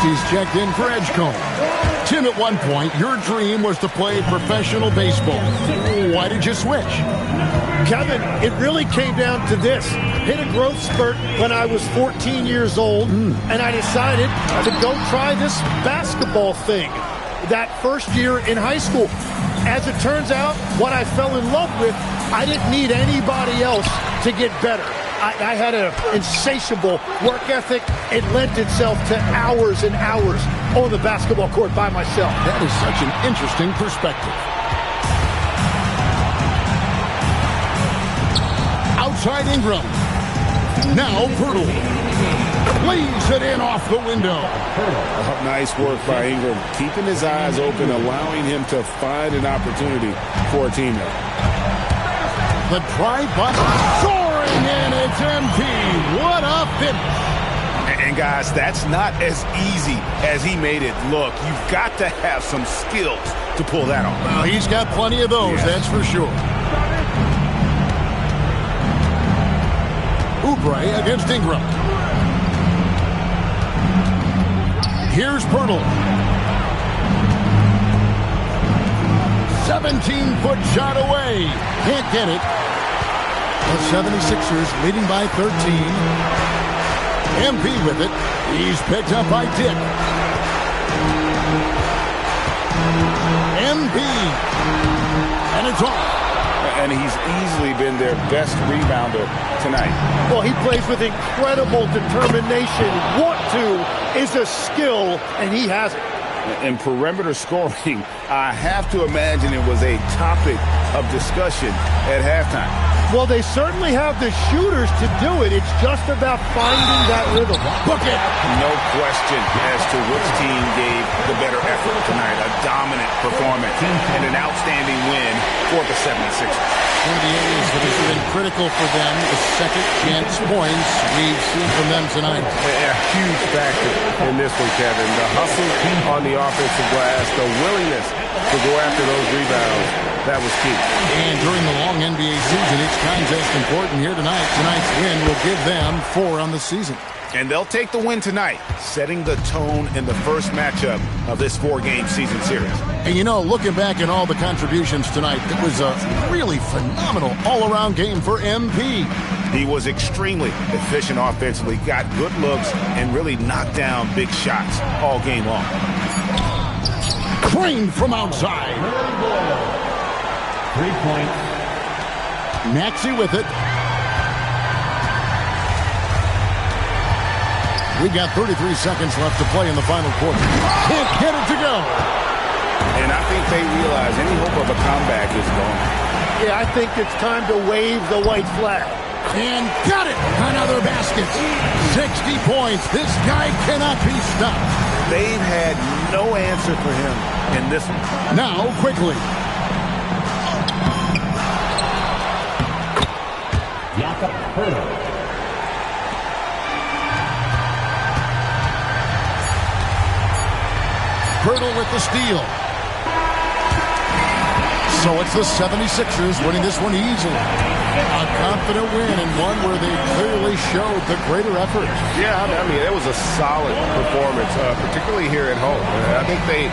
He's checked in for Edgecombe. Tim, at one point, your dream was to play professional baseball. Why did you switch? Kevin, it really came down to this. Hit a growth spurt when I was 14 years old, and I decided to go try this basketball thing that first year in high school. As it turns out, what I fell in love with, I didn't need anybody else to get better. I had an insatiable work ethic. It lent itself to hours and hours on the basketball court by myself. That is such an interesting perspective. Outside Ingram. Now Pirtle. Lays it in off the window. Nice work by Ingram. Keeping his eyes open, allowing him to find an opportunity for a teammate. The drive by soaring in. It's MP. What a finish. And guys, that's not as easy as he made it look. You've got to have some skills to pull that off. Well, he's got plenty of those, that's for sure. Oubre against Ingram. Here's Pirtle. 17-foot shot away. Can't get it. The 76ers leading by 13. MP with it. He's picked up by Dick. MP. And it's off. And he's easily been their best rebounder tonight. Well, he plays with incredible determination. Want to is a skill, and he has it. In perimeter scoring, I have to imagine it was a topic of discussion at halftime. Well, they certainly have the shooters to do it. It's just about finding that rhythm. Book it! No question as to which team gave the better effort tonight. A dominant performance and an outstanding win for the 76ers. One of the areas that has been critical for them is second chance points we've seen from them tonight. A huge factor in this one, Kevin. The hustle on the offensive glass, the willingness to go after those rebounds, that was key. And during the long NBA season, each contest important here tonight. Tonight's win will give them 4 on the season. And they'll take the win tonight, setting the tone in the first matchup of this 4-game season series. And you know, looking back at all the contributions tonight, it was a really phenomenal all-around game for MP. He was extremely efficient offensively, got good looks, and really knocked down big shots all game long. Crane from outside. 3 points. Maxey with it. We got 33 seconds left to play in the final quarter. Can't get it to go. And I think they realize any hope of a comeback is gone. Yeah, I think it's time to wave the white flag. And got it. Another basket. 60 points. This guy cannot be stopped. They've had no answer for him in this one. Now, quickly. Jakob Pirtle. Pirtle with the steal. So it's the 76ers winning this one easily. A confident win and one where they clearly showed the greater effort. Yeah, I mean, it was a solid performance, particularly here at home. I think they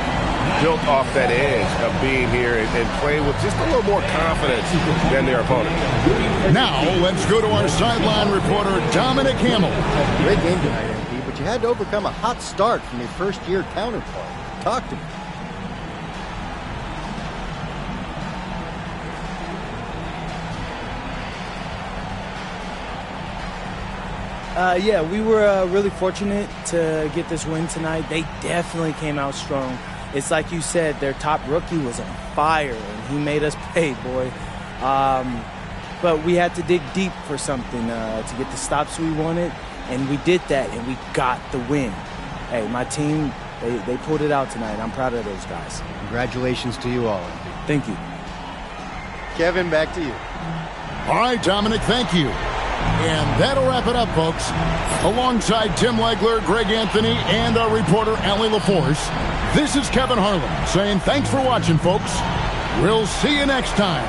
built off that edge of being here and playing with just a little more confidence than their opponent. Now, let's go to our sideline reporter, Dominic Hamill. Great game tonight, MP, but you had to overcome a hot start from your first-year counterpart. Talk to me. Yeah, we were really fortunate to get this win tonight. They definitely came out strong. It's like you said, their top rookie was on fire, and he made us pay, boy. But we had to dig deep for something to get the stops we wanted, and we did that, and we got the win. Hey, my team, they pulled it out tonight. I'm proud of those guys. Congratulations to you all. Thank you. Kevin, back to you. All right, Dominic, thank you. And that'll wrap it up, folks. Alongside Tim Legler, Greg Anthony, and our reporter, Allie LaForce, this is Kevin Harlan saying thanks for watching, folks. We'll see you next time.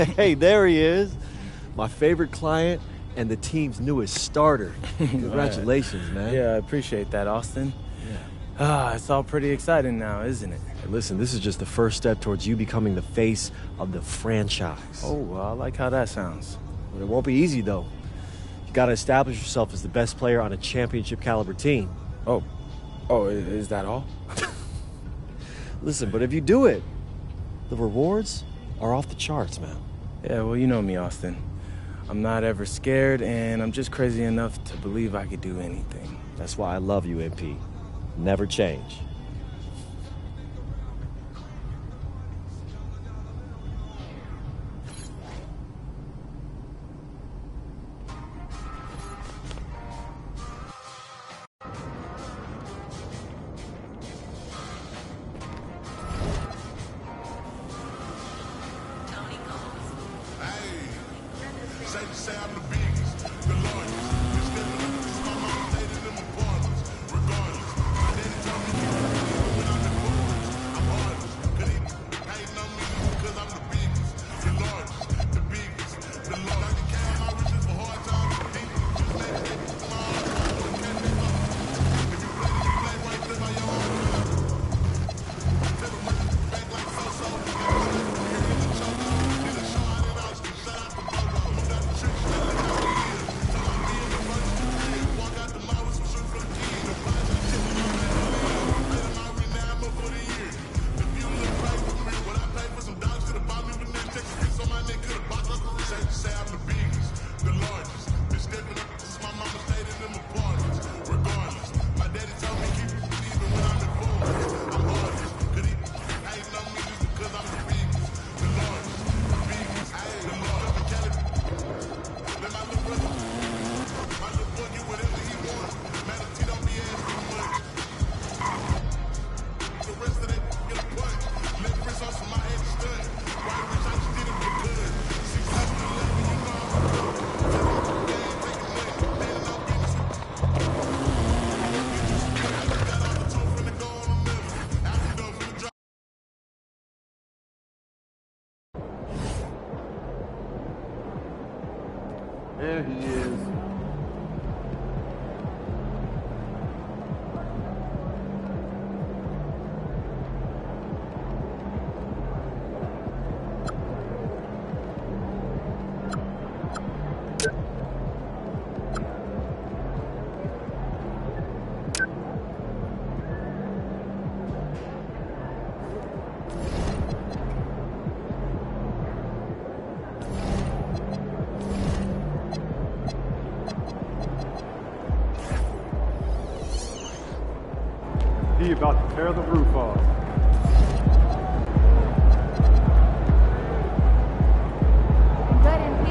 Hey, there he is. My favorite client and the team's newest starter. Congratulations, man. Yeah, I appreciate that, Austin. It's all pretty exciting now, isn't it? Hey, listen, this is just the first step towards you becoming the face of the franchise. Oh, well, I like how that sounds. But it won't be easy, though. You got to establish yourself as the best player on a championship-caliber team. Oh, is that all? Listen, but if you do it, the rewards are off the charts, man. Yeah, well, you know me, Austin. I'm not ever scared, and I'm just crazy enough to believe I could do anything. That's why I love you, MP. Never change. There he is. He about to tear the roof off. Good, MP.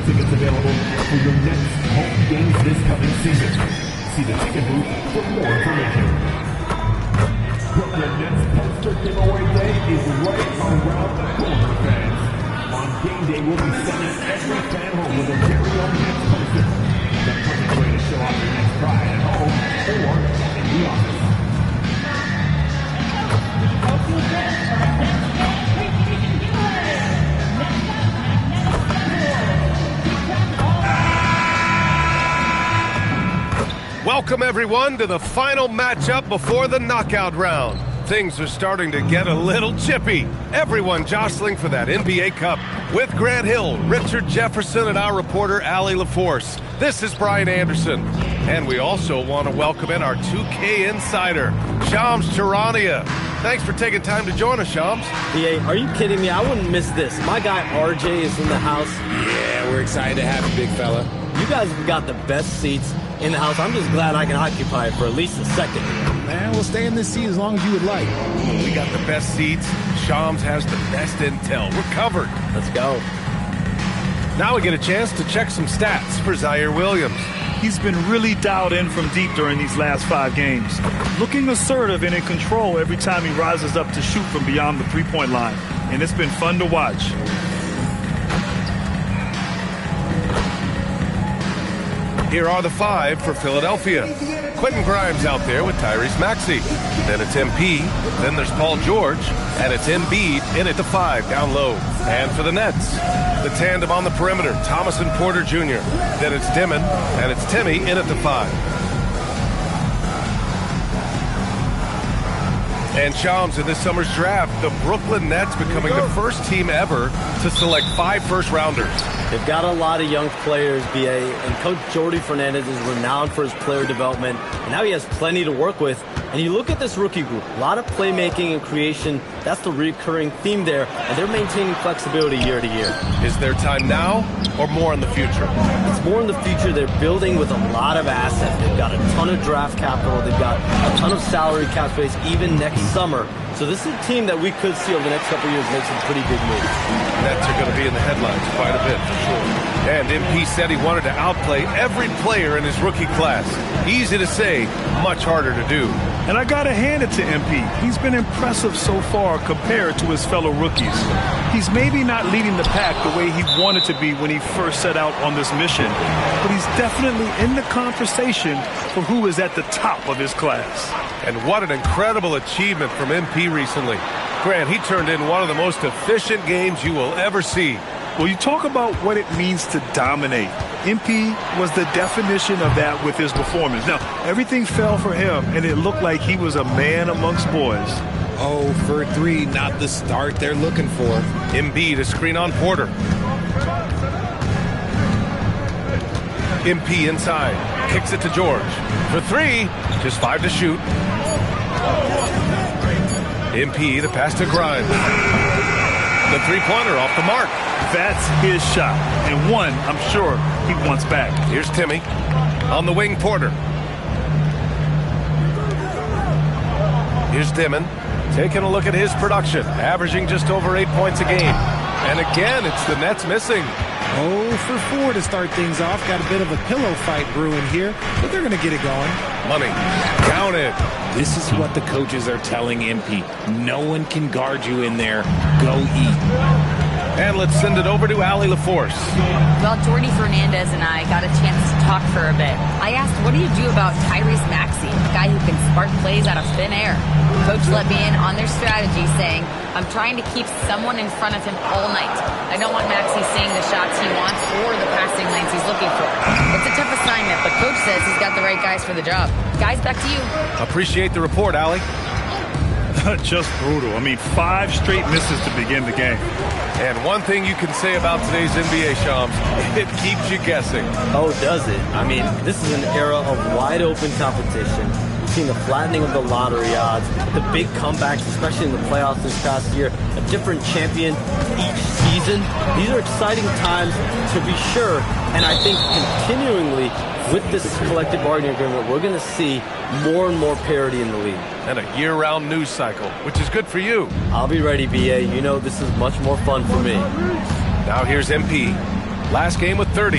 Tickets available for your next home games this coming season. See the ticket booth for more information. Brooklyn Nets poster giveaway day is right around the corner, fans. On game day, we'll be sending every fan home with a very own Nets poster. The perfect way to show off your Nets pride at home or in the office. Welcome, everyone, to the final matchup before the knockout round. Things are starting to get a little chippy. Everyone jostling for that NBA Cup. With Grant Hill, Richard Jefferson, and our reporter, Allie LaForce. This is Brian Anderson. And we also want to welcome in our 2K insider, Shams Charania. Thanks for taking time to join us, Shams. BA, are you kidding me? I wouldn't miss this. My guy RJ is in the house. Yeah, we're excited to have you, big fella. You guys have got the best seats in the house. I'm just glad I can occupy it for at least a second. Man, we'll stay in this seat as long as you would like. We got the best seats. Shams has the best intel. We're covered. Let's go. Now we get a chance to check some stats for Zaire Williams. He's been really dialed in from deep during these last 5 games. Looking assertive and in control every time he rises up to shoot from beyond the three-point line. And it's been fun to watch. Here are the 5 for Philadelphia. Quentin Grimes out there with Tyrese Maxey. Then it's MP. Then there's Paul George. And it's Embiid in at the 5 down low. And for the Nets, the tandem on the perimeter, Thomas and Porter Jr. Then it's Dimon. And it's Timmy in at the 5. And Shams, in this summer's draft, the Brooklyn Nets becoming the first team ever to select 5 first-rounders. They've got a lot of young players, BA, and Coach Jordi Fernandez is renowned for his player development, and now he has plenty to work with. And you look at this rookie group, a lot of playmaking and creation. That's the recurring theme there, and they're maintaining flexibility year to year. Is their time now or more in the future? It's more in the future. They're building with a lot of assets. They've got a ton of draft capital. They've got a ton of salary cap space even next summer. So this is a team that we could see over the next couple of years make some pretty big moves. Nets are going to be in the headlines quite a bit, for sure. And MP said he wanted to outplay every player in his rookie class. Easy to say, much harder to do. And I got to hand it to MP. He's been impressive so far compared to his fellow rookies. He's maybe not leading the pack the way he wanted to be when he first set out on this mission, but he's definitely in the conversation for who is at the top of his class. And what an incredible achievement from MP recently. Grant, he turned in one of the most efficient games you will ever see. Well, you talk about what it means to dominate. MP was the definition of that with his performance. Now, everything fell for him, and it looked like he was a man amongst boys. Oh, for 3, not the start they're looking for. Embiid, a screen on Porter. MP inside, kicks it to George. For 3, just 5 to shoot. MP, the pass to Grimes. The three-pointer off the mark. That's his shot, and one I'm sure he wants back. Here's Timmy. On the wing, Porter. Here's Dimon. Taking a look at his production, averaging just over 8 points a game. And again, it's the Nets missing. 0 for 4 to start things off. Got a bit of a pillow fight brewing here, but they're going to get it going. Money. Counted. This is what the coaches are telling MP. No one can guard you in there. Go eat. And let's send it over to Allie LaForce. Well, Jordi Fernandez and I got a chance to talk for a bit. I asked, what do you do about Tyrese Maxey, a guy who can spark plays out of thin air? Coach let me in on their strategy, saying, I'm trying to keep someone in front of him all night. I don't want Maxey seeing the shots he wants or the passing lanes he's looking for. It's a tough assignment, but Coach says he's got the right guys for the job. Guys, back to you. Appreciate the report, Allie. Just brutal. I mean, 5 straight misses to begin the game. And one thing you can say about today's NBA, Shams, it keeps you guessing. Oh, does it? I mean, this is an era of wide-open competition. We've seen the flattening of the lottery odds, the big comebacks, especially in the playoffs this past year, a different champion each season. These are exciting times to be sure, and I think continuingly with this collective bargaining agreement, we're going to see more and more parity in the league. And a year-round news cycle, which is good for you. I'll be ready, BA. You know this is much more fun for me. Now here's MP. Last game with 30.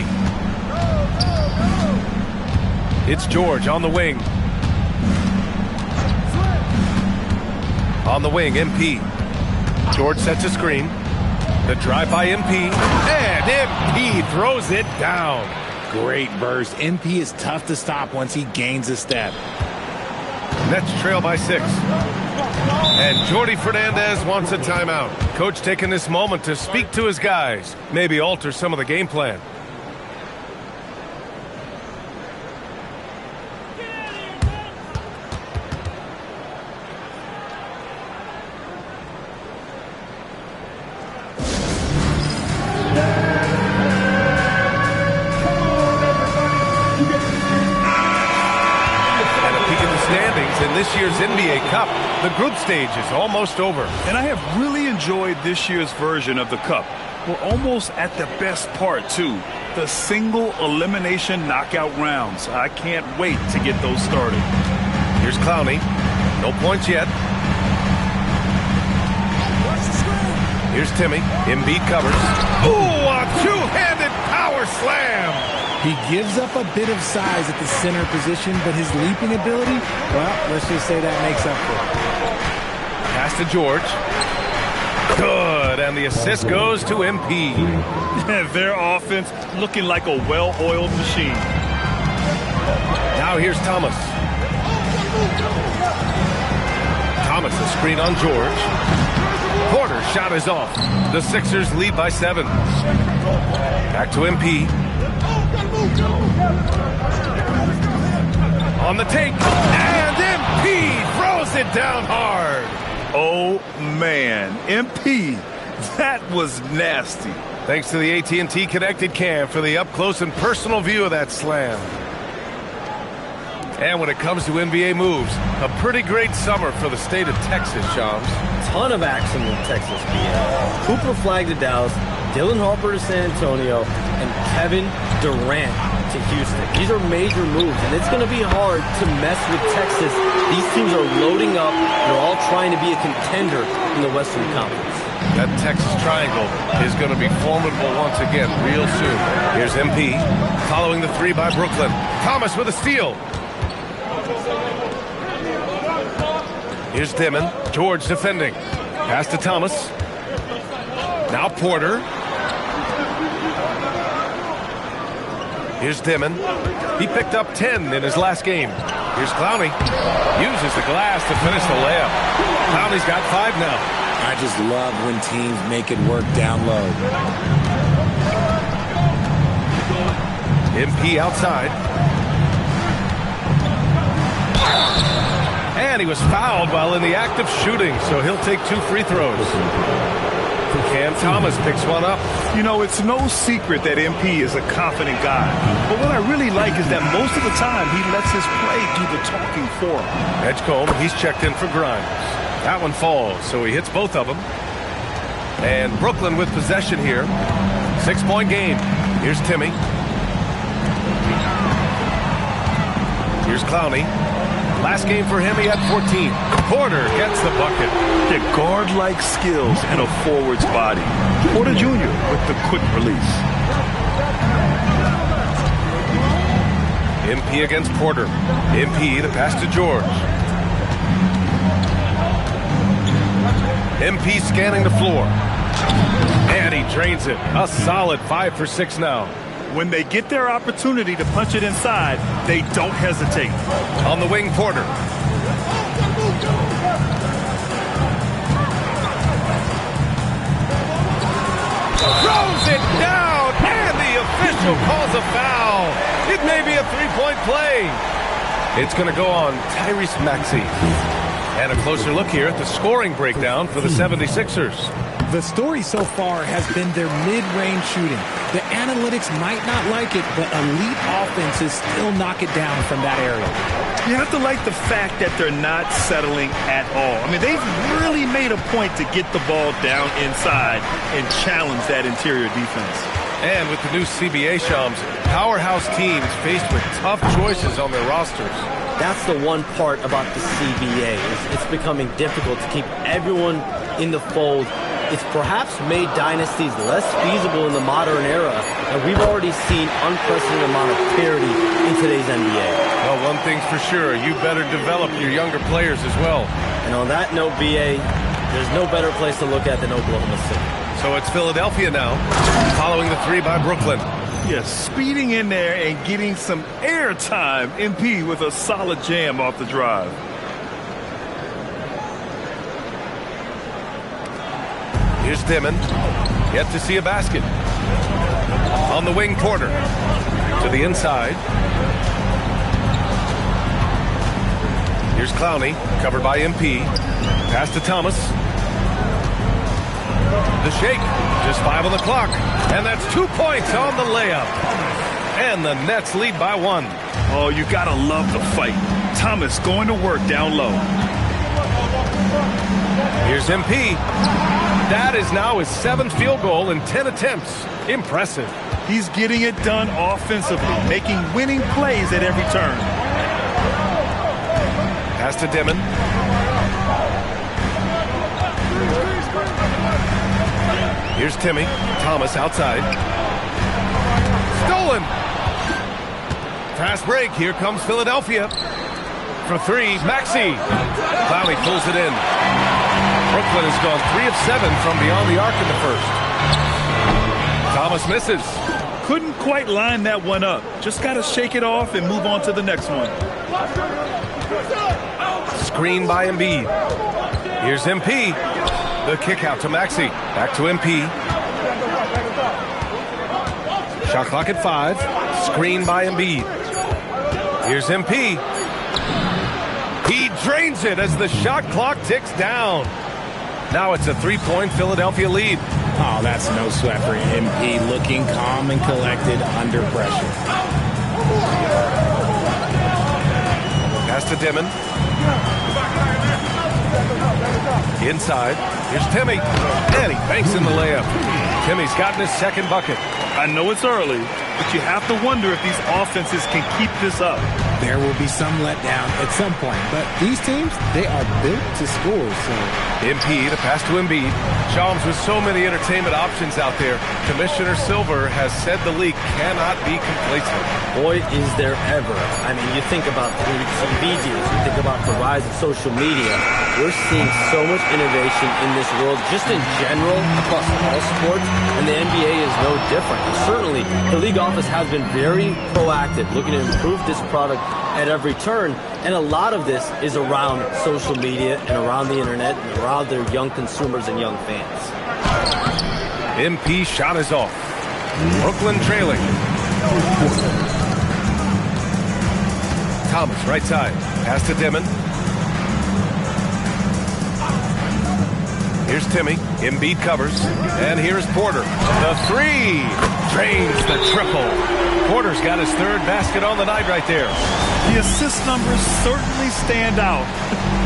It's George on the wing. On the wing, MP. George sets a screen. The drive by MP. And MP throws it down. Great burst. MP is tough to stop once he gains a step. Nets trail by 6. And Jordi Fernandez wants a timeout. Coach taking this moment to speak to his guys. Maybe alter some of the game plan. This year's NBA Cup, the group stage is almost over. And I have really enjoyed this year's version of the Cup. We're almost at the best part, too. The single elimination knockout rounds. I can't wait to get those started. Here's Clowney. No points yet. Here's Timmy. Embiid covers. Ooh, a two-handed power slam. He gives up a bit of size at the center position, but his leaping ability, well, let's just say that makes up for it. Pass to George. Good, and the assist goes to MP. Their offense looking like a well-oiled machine. Now here's Thomas. Thomas, the screen on George. Porter's shot is off. The Sixers lead by 7. Back to MP. On the take, and MP throws it down hard. Oh, man. MP, that was nasty. Thanks to the AT&T Connected Cam for the up-close and personal view of that slam. And when it comes to NBA moves, a pretty great summer for the state of Texas, Shams. Ton of action in Texas, BA. Cooper Flag to Dallas, Dylan Harper to San Antonio, and Kevin Durant to Houston. These are major moves, and it's going to be hard to mess with Texas. These teams are loading up. They're all trying to be a contender in the Western Conference. That Texas triangle is going to be formidable once again real soon. Here's MP, following the 3 by Brooklyn. Thomas with a steal. Here's Dimon. George defending. Pass to Thomas. Now Porter. Here's Dimon. He picked up 10 in his last game. Here's Clowney. Uses the glass to finish the layup. Clowney's got 5 now. I just love when teams make it work down low. MP outside. And he was fouled while in the act of shooting, so he'll take 2 free throws. Cam Thomas picks one up. You know, it's no secret that MP is a confident guy. But what I really like is that most of the time he lets his play do the talking for him. Edgecombe, he's checked in for Grimes. That one falls, so he hits both of them. And Brooklyn with possession here. 6-point game. Here's Timmy. Here's Clowney. Last game for him, he had 14. Porter gets the bucket. The guard-like skills and a forward's body. Porter Jr. with the quick release. MP against Porter. MP, the pass to George. MP scanning the floor. And he drains it. A solid 5 for 6 now. When they get their opportunity to punch it inside, they don't hesitate. On the wing, Porter. Throws it down, and the official calls a foul. It may be a 3-point play. It's going to go on Tyrese Maxey. And a closer look here at the scoring breakdown for the 76ers. The story so far has been their mid-range shooting. The analytics might not like it, but elite offenses still knock it down from that area. You have to like the fact that they're not settling at all. I mean, they've really made a point to get the ball down inside and challenge that interior defense. And with the new CBA, Shams, powerhouse teams faced with tough choices on their rosters. That's the one part about the CBA. It's becoming difficult to keep everyone in the fold. It's perhaps made dynasties less feasible in the modern era, and we've already seen unprecedented amount of parity in today's NBA. Well, one thing's for sure, you better develop your younger players as well. And on that note, BA, there's no better place to look at than Oklahoma City. So it's Philadelphia now, following the 3 by Brooklyn. Yes, speeding in there and getting some air time. MP with a solid jam off the drive. Here's Dimon. Yet to see a basket. On the wing, Porter. To the inside. Here's Clowney, covered by MP. Pass to Thomas. The shake. Just 5 on the clock. And that's 2 points on the layup. And the Nets lead by 1. Oh, you gotta love the fight. Thomas going to work down low. Here's MP. That is now his 7th field goal in 10 attempts. Impressive. He's getting it done offensively, making winning plays at every turn. Pass to Dimon. Here's Timmy. Thomas outside. Stolen. Fast break. Here comes Philadelphia. For three, Maxey. Clowney pulls it in. Brooklyn has gone 3 of 7 from beyond the arc in the first. Thomas misses. Couldn't quite line that one up. Just got to shake it off and move on to the next one. Screen by Embiid. Here's MP. The kick out to Maxey. Back to MP. Shot clock at 5. Screen by Embiid. Here's MP. He drains it as the shot clock ticks down. Now it's a 3-point Philadelphia lead. Oh, that's no sweat for MP, looking calm and collected under pressure. Pass to Dimon. Inside. Here's Timmy. And he banks in the layup. Timmy's gotten his second bucket. I know it's early, but you have to wonder if these offenses can keep this up. There will be some letdown at some point, but these teams, they are built to score. So MP, the pass to Embiid. Shams, with so many entertainment options out there, Commissioner Silver has said the league cannot be complacent. Boy, is there ever. I mean, you think about some videos, you think about the rise of social media. We're seeing so much innovation in this world, just in general, across all sports, and the NBA is no different. And certainly, the league office has been very proactive, looking to improve this product at every turn, and a lot of this is around social media and around the internet and around their young consumers and young fans. MP shot is off. Brooklyn trailing. Thomas, right side. Pass to Dimon. Here's Timmy. Embiid covers. And here's Porter. The three. Drains the triple. Porter's got his third basket on the night right there. The assist numbers certainly stand out.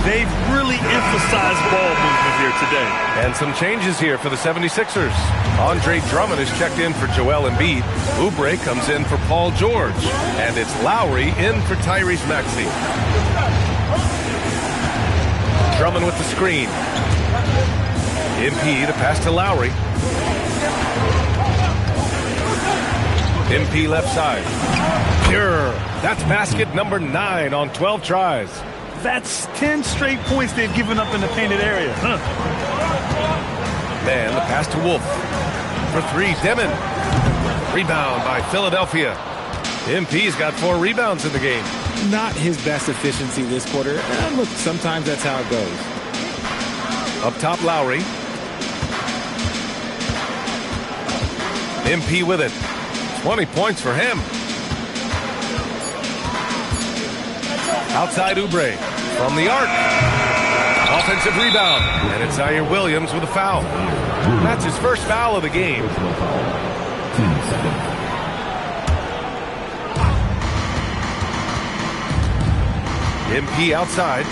They've really emphasized ball movement here today. And some changes here for the 76ers. Andre Drummond is checked in for Joel Embiid. Oubre comes in for Paul George. And it's Lowry in for Tyrese Maxey. Drummond with the screen. MP to pass to Lowry. MP left side. Pure. That's basket number 9 on 12 tries. That's 10 straight points they've given up in the painted area. Man, the pass to Wolf. For 3, Dimon. Rebound by Philadelphia. MP's got 4 rebounds in the game. Not his best efficiency this quarter. Look, sometimes that's how it goes. Up top, Lowry. MP with it. 20 points for him. Outside Oubre. From the arc. Offensive rebound. And it's Zaire Williams with a foul. That's his first foul of the game. MP outside.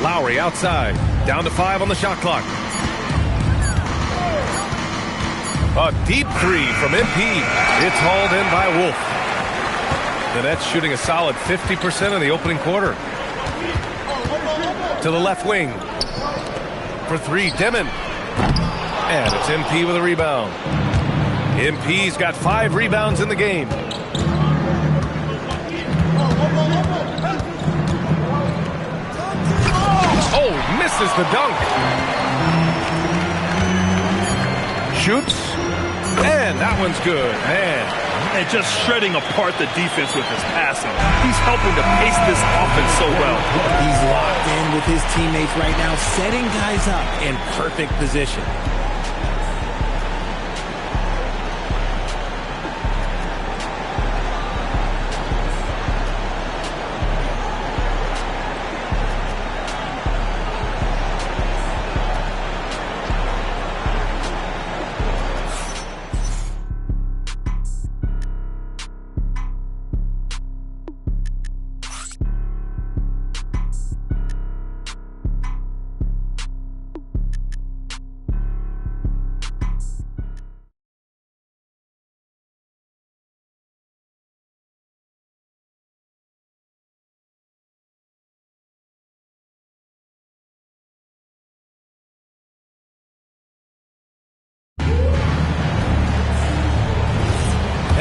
Lowry outside. Down to 5 on the shot clock. A deep 3 from MP. It's hauled in by Wolf. The Nets shooting a solid 50% in the opening quarter. To the left wing. For 3, Dimon. And it's MP with a rebound. MP's got 5 rebounds in the game. Oh, misses the dunk. Shoots. And that one's good. Man. And just shredding apart the defense with his passing. He's helping to pace this offense so well. He's locked in with his teammates right now, setting guys up in perfect position.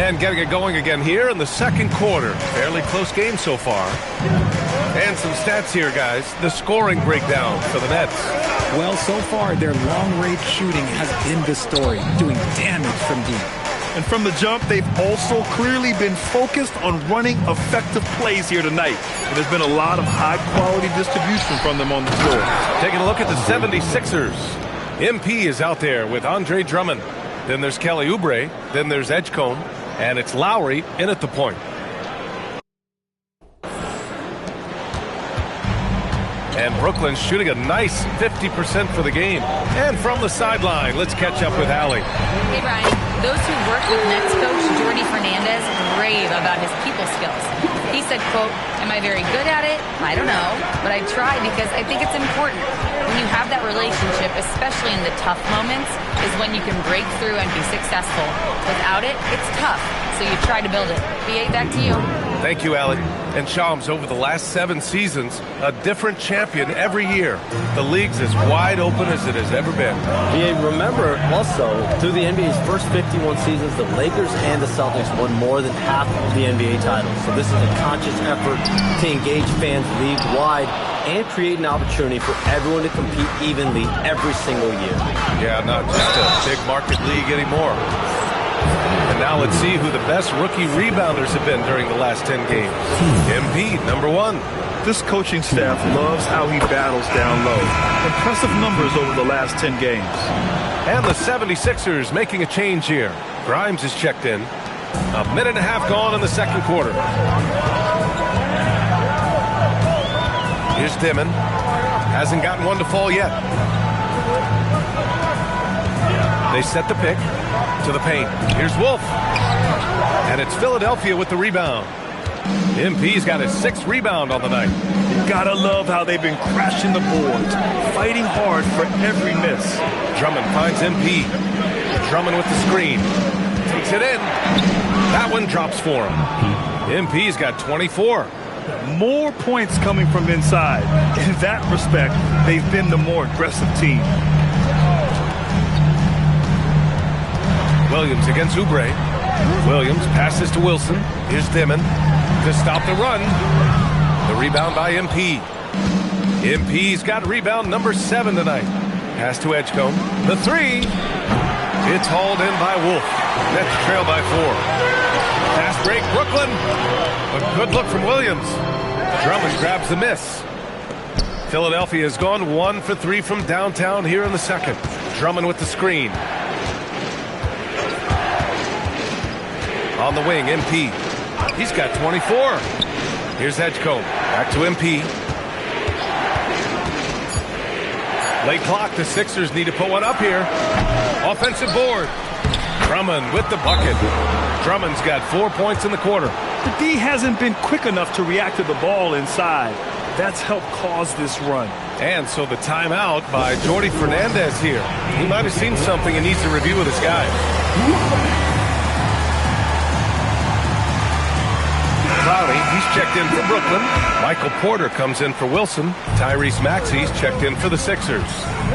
And getting it going again here in the second quarter. Fairly close game so far. And some stats here, guys. The scoring breakdown for the Nets. Well, so far, their long-range shooting has been the story, doing damage from deep. And from the jump, they've also clearly been focused on running effective plays here tonight. And there's been a lot of high-quality distribution from them on the floor. Taking a look at the 76ers. MP is out there with Andre Drummond. Then there's Kelly Oubre. Then there's Edgecombe. And it's Lowry in at the point. And Brooklyn's shooting a nice 50% for the game. And from the sideline, let's catch up with Allie. Hey, Brian. Those who work with Nets coach Jordi Fernandez rave about his people skills. He said, quote, "Am I very good at it? I don't know, but I try because I think it's important. When you have that relationship, especially in the tough moments, is when you can break through and be successful. Without it, it's tough, so you try to build it." BA, back to you. Thank you, Allie. And Shams, over the last 7 seasons, a different champion every year. The league's as wide open as it has ever been. BA, remember also, through the NBA's first 51 seasons, the Lakers and the Celtics won more than half of the NBA titles. So this is a conscious effort to engage fans league-wide and create an opportunity for everyone to compete evenly every single year. Yeah, not just a big market league anymore. And now let's see who the best rookie rebounders have been during the last 10 games. MP, number 1. This coaching staff loves how he battles down low. Impressive numbers over the last 10 games. And the 76ers making a change here. Grimes is checked in. A minute and a half gone in the second quarter. Here's Dimon. Hasn't gotten one to fall yet. They set the pick to the paint. Here's Wolf. And it's Philadelphia with the rebound. MP's got his 6th rebound on the night. You gotta love how they've been crashing the boards, fighting hard for every miss. Drummond finds MP. Drummond with the screen. Takes it in. That one drops for him. MP's got 24. More points coming from inside. In that respect, they've been the more aggressive team. Williams against Oubre. Williams passes to Wilson. Here's Dimon to stop the run. The rebound by MP. MP's got rebound number 7 tonight. Pass to Edgecombe. The 3. It's hauled in by Wolf. Nets trail by 4. Fast break, Brooklyn. A good look from Williams. Drummond grabs the miss. Philadelphia has gone 1 for 3 from downtown here in the second. Drummond with the screen. On the wing, MP. He's got 24. Here's Edgecombe. Back to MP. Late clock. The Sixers need to put one up here. Offensive board. Drummond with the bucket. Drummond's got 4 points in the quarter. The D hasn't been quick enough to react to the ball inside. That's helped cause this run. And so the timeout by Jordi Fernandez here. He might have seen something and needs to review with his guys. Cloudy, he's checked in for Brooklyn. Michael Porter comes in for Wilson. Tyrese Maxey's checked in for the Sixers.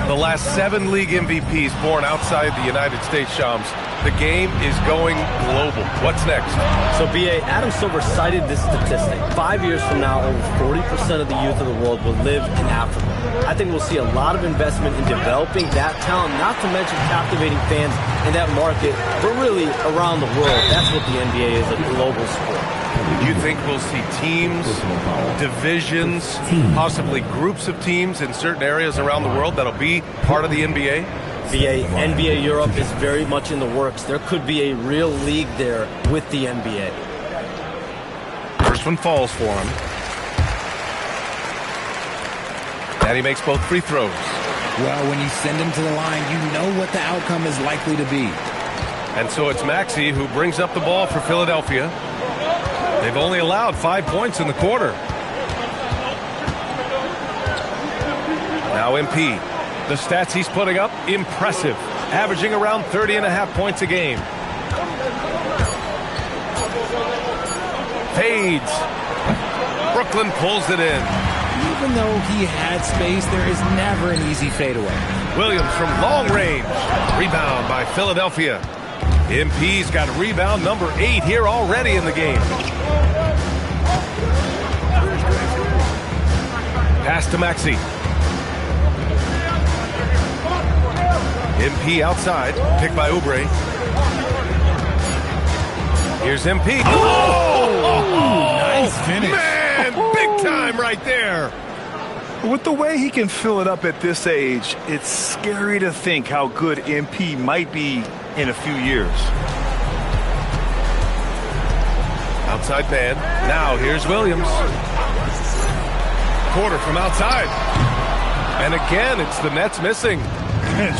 The last 7 league MVPs born outside the United States, Shams. The game is going global. What's next? So, BA, Adam Silver cited this statistic. 5 years from now, over 40% of the youth of the world will live in Africa. I think we'll see a lot of investment in developing that talent, not to mention captivating fans in that market, but really around the world. That's what the NBA is, a global sport. Do you think we'll see teams, divisions, possibly groups of teams in certain areas around the world that'll be part of the NBA? NBA Europe is very much in the works. There could be a real league there with the NBA. First one falls for him. And he makes both free throws. Well, when you send him to the line, you know what the outcome is likely to be. And so it's Maxey who brings up the ball for Philadelphia. They've only allowed 5 points in the quarter. Now MP. The stats he's putting up, impressive. Averaging around 30.5 points a game. Fades. Brooklyn pulls it in. Even though he had space, there is never an easy fadeaway. Williams from long range. Rebound by Philadelphia. MP's got rebound number 8 here already in the game. Pass to Maxey. MP outside, picked by Oubre. Here's MP. Nice finish. Man, big time right there. With the way he can fill it up at this age, it's scary to think how good MP might be in a few years. Outside man. Now here's Williams. Quarter from outside. And again, it's the Nets missing.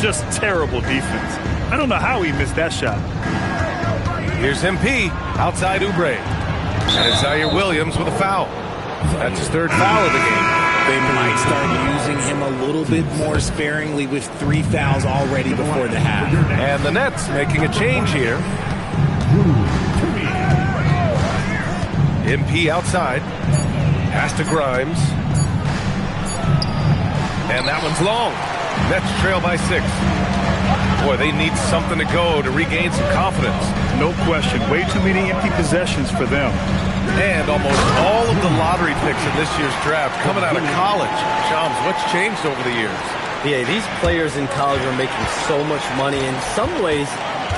Just terrible defense. I don't know how he missed that shot. Here's MP. Outside Oubre. And it's Zaire Williams with a foul. That's his 3rd foul of the game. They might start using him a little bit more sparingly with 3 fouls already before the half. And the Nets making a change here. MP outside. Pass to Grimes. And that one's long. Nets trail by 6. Boy, they need something to go to regain some confidence. No question. Way too many empty possessions for them. And almost all of the lottery picks in this year's draft coming out of college. Shams, what's changed over the years? Yeah, these players in college are making so much money. In some ways,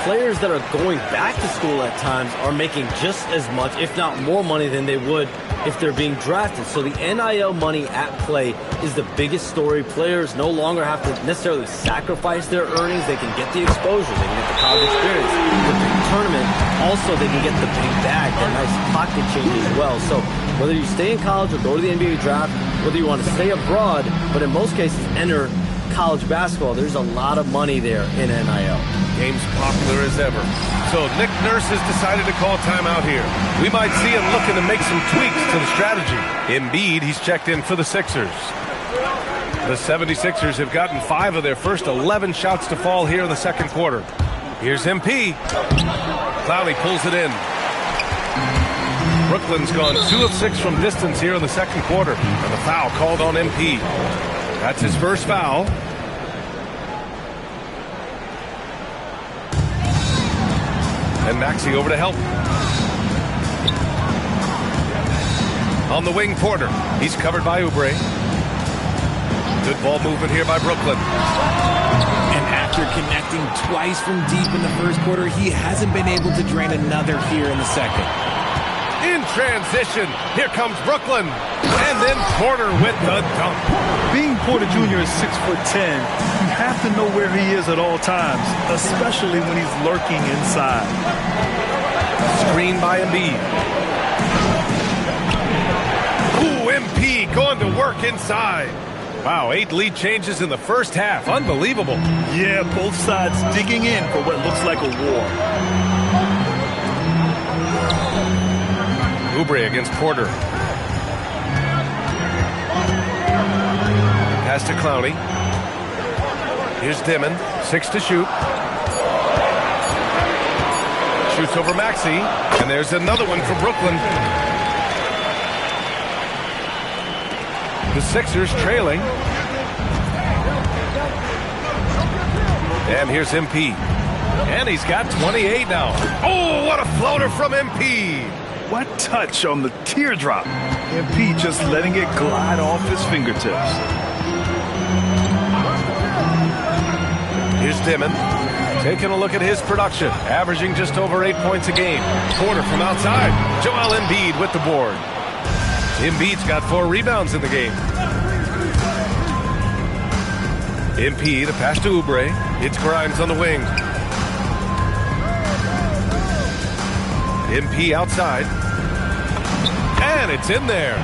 players that are going back to school at times are making just as much, if not more money than they would if they're being drafted. So the NIL money at play is the biggest story. Players no longer have to necessarily sacrifice their earnings. They can get the exposure. They can get the college experience. With the tournament, also they can get the big bag, that nice pocket change as well. So whether you stay in college or go to the NBA draft, whether you want to stay abroad, but in most cases enter college basketball, there's a lot of money there in NIL. Game's popular as ever. So Nick Nurse has decided to call timeout here. We might see him looking to make some tweaks to the strategy. Embiid, he's checked in for the Sixers. The 76ers have gotten 5 of their first 11 shots to fall here in the second quarter. Here's MP. Clowney pulls it in. Brooklyn's gone 2 of 6 from distance here in the second quarter. And the foul called on MP. That's his first foul. And Maxey over to help. On the wing, Porter. He's covered by Oubre. Good ball movement here by Brooklyn. And after connecting twice from deep in the first quarter, he hasn't been able to drain another here in the second. In transition, here comes Brooklyn. And then Porter with the dunk. Being Porter Jr. is 6'10", you have to know where he is at all times, especially when he's lurking inside. Screen by Embiid. Ooh, MP going to work inside. Wow, 8 lead changes in the first half. Unbelievable. Yeah, both sides digging in for what looks like a war. Oubre against Porter. Pass to Clowney. Here's Dimon. 6 to shoot. Shoots over Maxey. And there's another one for Brooklyn. The Sixers trailing. And here's MP. And he's got 28 now. Oh, what a floater from MP. What touch on the teardrop. MP just letting it glide off his fingertips. Here's Dimon. Taking a look at his production. Averaging just over 8 points a game. Porter from outside. Joel Embiid with the board. Embiid's got 4 rebounds in the game. MP, the pass to Oubre. It's Grimes on the wing. MP outside. And it's in there.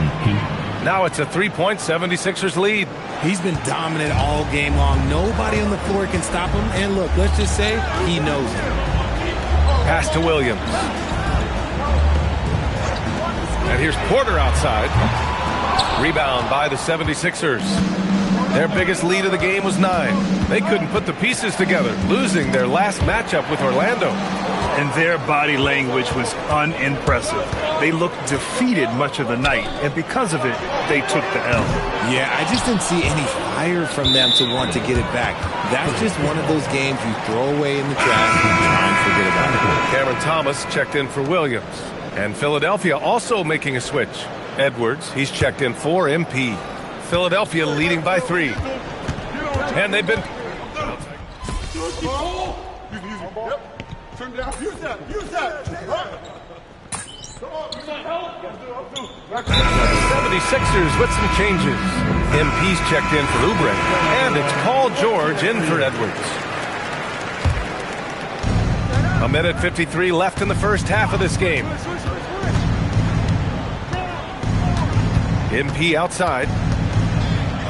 Now it's a 3-point 76ers lead. He's been dominant all game long. Nobody on the floor can stop him. And look, let's just say he knows it. Pass to Williams. And here's Porter outside. Rebound by the 76ers. Their biggest lead of the game was 9. They couldn't put the pieces together, losing their last matchup with Orlando. and their body language was unimpressive. They looked defeated much of the night, and because of it, they took the L. Yeah, I just didn't see any fire from them to want to get it back. That's just one of those games you throw away in the trash and try and forget about it. Cameron Thomas checked in for Williams. And Philadelphia also making a switch. Edwards, he's checked in for MP. Philadelphia leading by 3. And they've been... Turn down. Use that. 76ers with some changes. MP's checked in for Oubre. And it's Paul George in for Edwards. 1:53 left in the first half of this game. MP outside.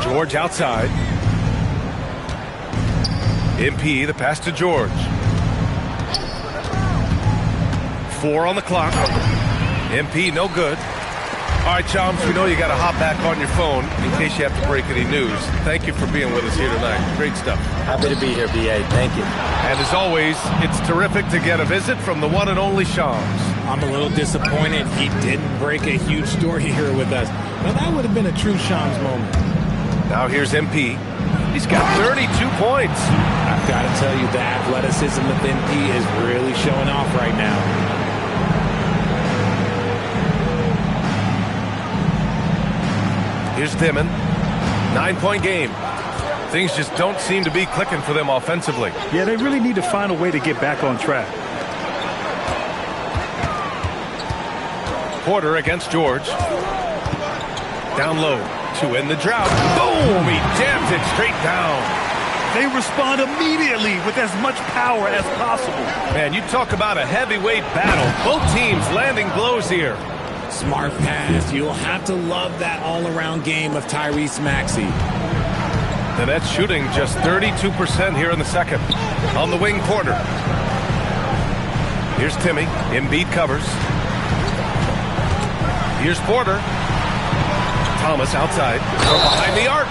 George outside. MP, the pass to George. 4 on the clock. MP, no good. All right, Chums, we know you got to hop back on your phone in case you have to break any news. Thank you for being with us here tonight. Great stuff. Happy to be here, BA. Thank you. And as always, it's terrific to get a visit from the one and only Shams. I'm a little disappointed he didn't break a huge story here with us. But that would have been a true Shams moment. Now here's MP. He's got 32 points. I've got to tell you, the athleticism of MP is really showing off right now. Here's Dimon. 9-point game. Things just don't seem to be clicking for them offensively. Yeah, they really need to find a way to get back on track. Porter against George. Down low. 2 in the drought. Boom! He jams it straight down. They respond immediately with as much power as possible. Man, you talk about a heavyweight battle. Both teams landing blows here. Smart pass. You'll have to love that all-around game of Tyrese Maxey. The Nets shooting just 32% here in the second. On the wing, Porter. Here's Timmy. Embiid covers. Here's Porter. Thomas outside. From behind the arc.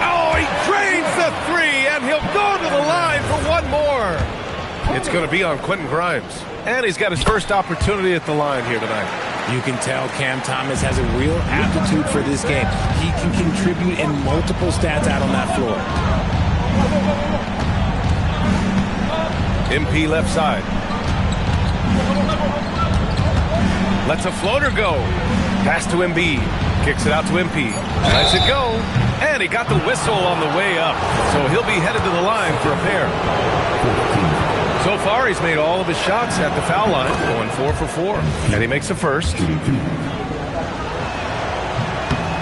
Oh, he drains the 3, and he'll go to the line for one more. It's going to be on Quentin Grimes. And he's got his first opportunity at the line here tonight. You can tell Cam Thomas has a real aptitude for this game. He can contribute in multiple stats out on that floor. MP left side. Lets a floater go. Pass to Embiid. Kicks it out to MP. Lets it go. And he got the whistle on the way up. So he'll be headed to the line for a pair. So far, he's made all of his shots at the foul line, going 4 for 4. And he makes the first.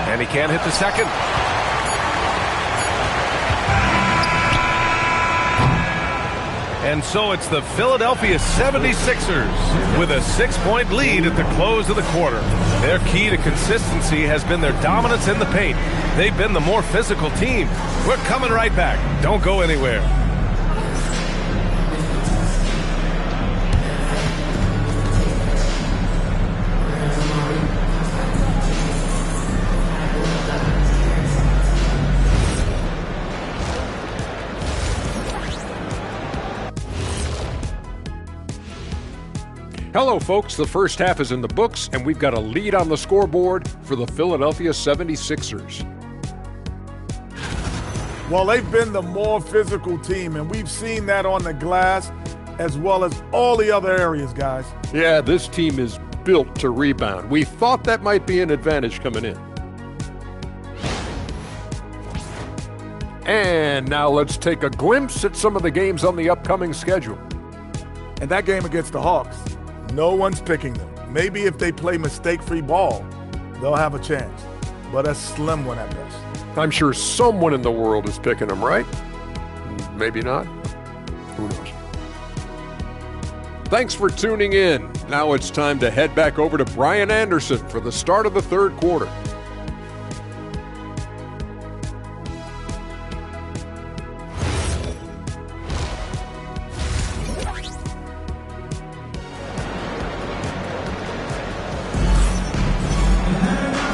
And he can't hit the second. And so it's the Philadelphia 76ers with a 6-point lead at the close of the quarter. Their key to consistency has been their dominance in the paint. They've been the more physical team. We're coming right back. Don't go anywhere. Hello, folks. The first half is in the books, and we've got a lead on the scoreboard for the Philadelphia 76ers. Well, they've been the more physical team, and we've seen that on the glass as well as all the other areas, guys. Yeah, this team is built to rebound. We thought that might be an advantage coming in. And now let's take a glimpse at some of the games on the upcoming schedule. And that game against the Hawks, no one's picking them. Maybe if they play mistake-free ball, they'll have a chance. But a slim one at best. I'm sure someone in the world is picking them, right? Maybe not. Who knows? Thanks for tuning in. Now it's time to head back over to Brian Anderson for the start of the third quarter.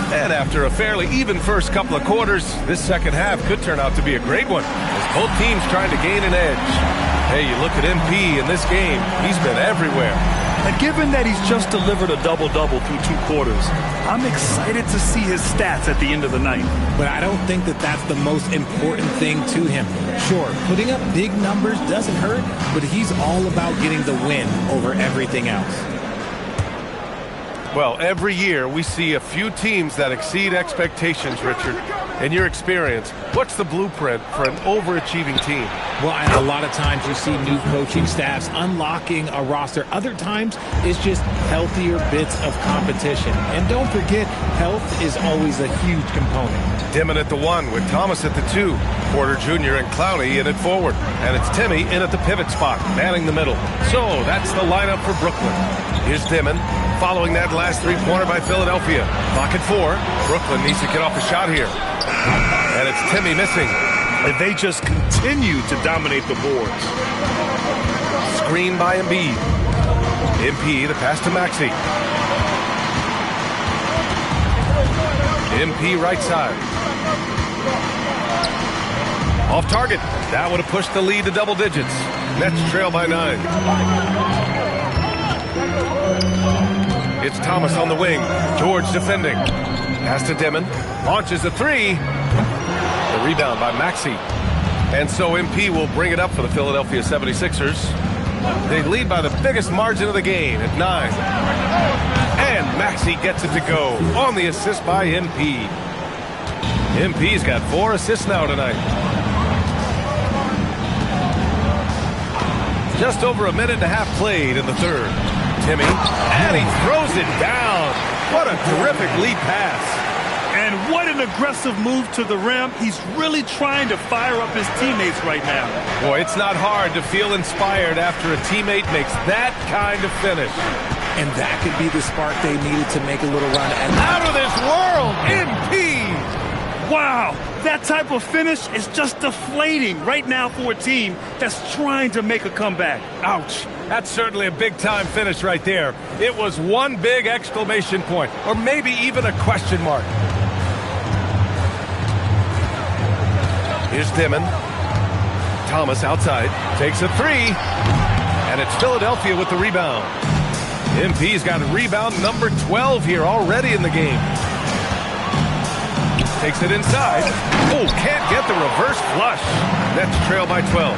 And after a fairly even first couple of quarters, this second half could turn out to be a great one as both teams trying to gain an edge. Hey, you look at MP in this game, he's been everywhere. And given that he's just delivered a double-double through 2 quarters, I'm excited to see his stats at the end of the night. But I don't think that that's the most important thing to him. Sure, putting up big numbers doesn't hurt, but he's all about getting the win over everything else. Well, every year we see a few teams that exceed expectations, Richard. In your experience, what's the blueprint for an overachieving team? Well, a lot of times you see new coaching staffs unlocking a roster. Other times it's just healthier bits of competition. And don't forget, health is always a huge component. Dimon at the 1 with Thomas at the 2. Porter Jr. and Clowney in at forward. And it's Timmy in at the pivot spot, manning the middle. So that's the lineup for Brooklyn. Here's Dimon, following that last 3-pointer by Philadelphia. Clock at 4. Brooklyn needs to get off a shot here. And it's Timmy missing. And they just continue to dominate the boards. Screen by Embiid. MP, the pass to Maxey. MP right side. Off target. That would have pushed the lead to double digits. Nets trail by 9. It's Thomas on the wing. George defending. Pass to Dimon. Launches a 3. The rebound by Maxey. And so MP will bring it up for the Philadelphia 76ers. They lead by the biggest margin of the game at 9. And Maxey gets it to go on the assist by MP. MP's got 4 assists now tonight. Just over a minute and a half played in the third. Timmy, and he throws it down. What a terrific lead pass. And what an aggressive move to the rim. He's really trying to fire up his teammates right now. Boy, it's not hard to feel inspired after a teammate makes that kind of finish. And that could be the spark they needed to make a little run. And out of this world, MP! Wow, that type of finish is just deflating right now for a team that's trying to make a comeback. Ouch. That's certainly a big-time finish right there. It was one big exclamation point, or maybe even a question mark. Here's Dimon. Thomas outside, takes a 3, and it's Philadelphia with the rebound. MP's got rebound number 12 here already in the game. Takes it inside. Oh, can't get the reverse flush. Nets trail by 12.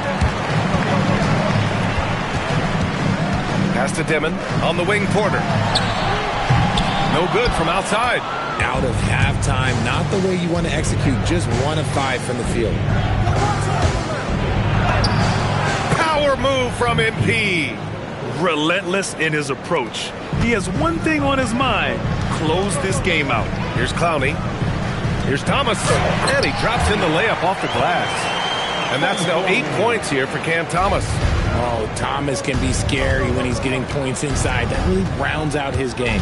Pass to Dimon. On the wing, Porter. No good from outside. Out of halftime. Not the way you want to execute. Just 1 of 5 from the field. Power move from MP. Relentless in his approach. He has one thing on his mind. Close this game out. Here's Clowney. Here's Thomas, and he drops in the layup off the glass. And that's now 8 points here for Cam Thomas. Oh, Thomas can be scary when he's getting points inside. That really rounds out his game.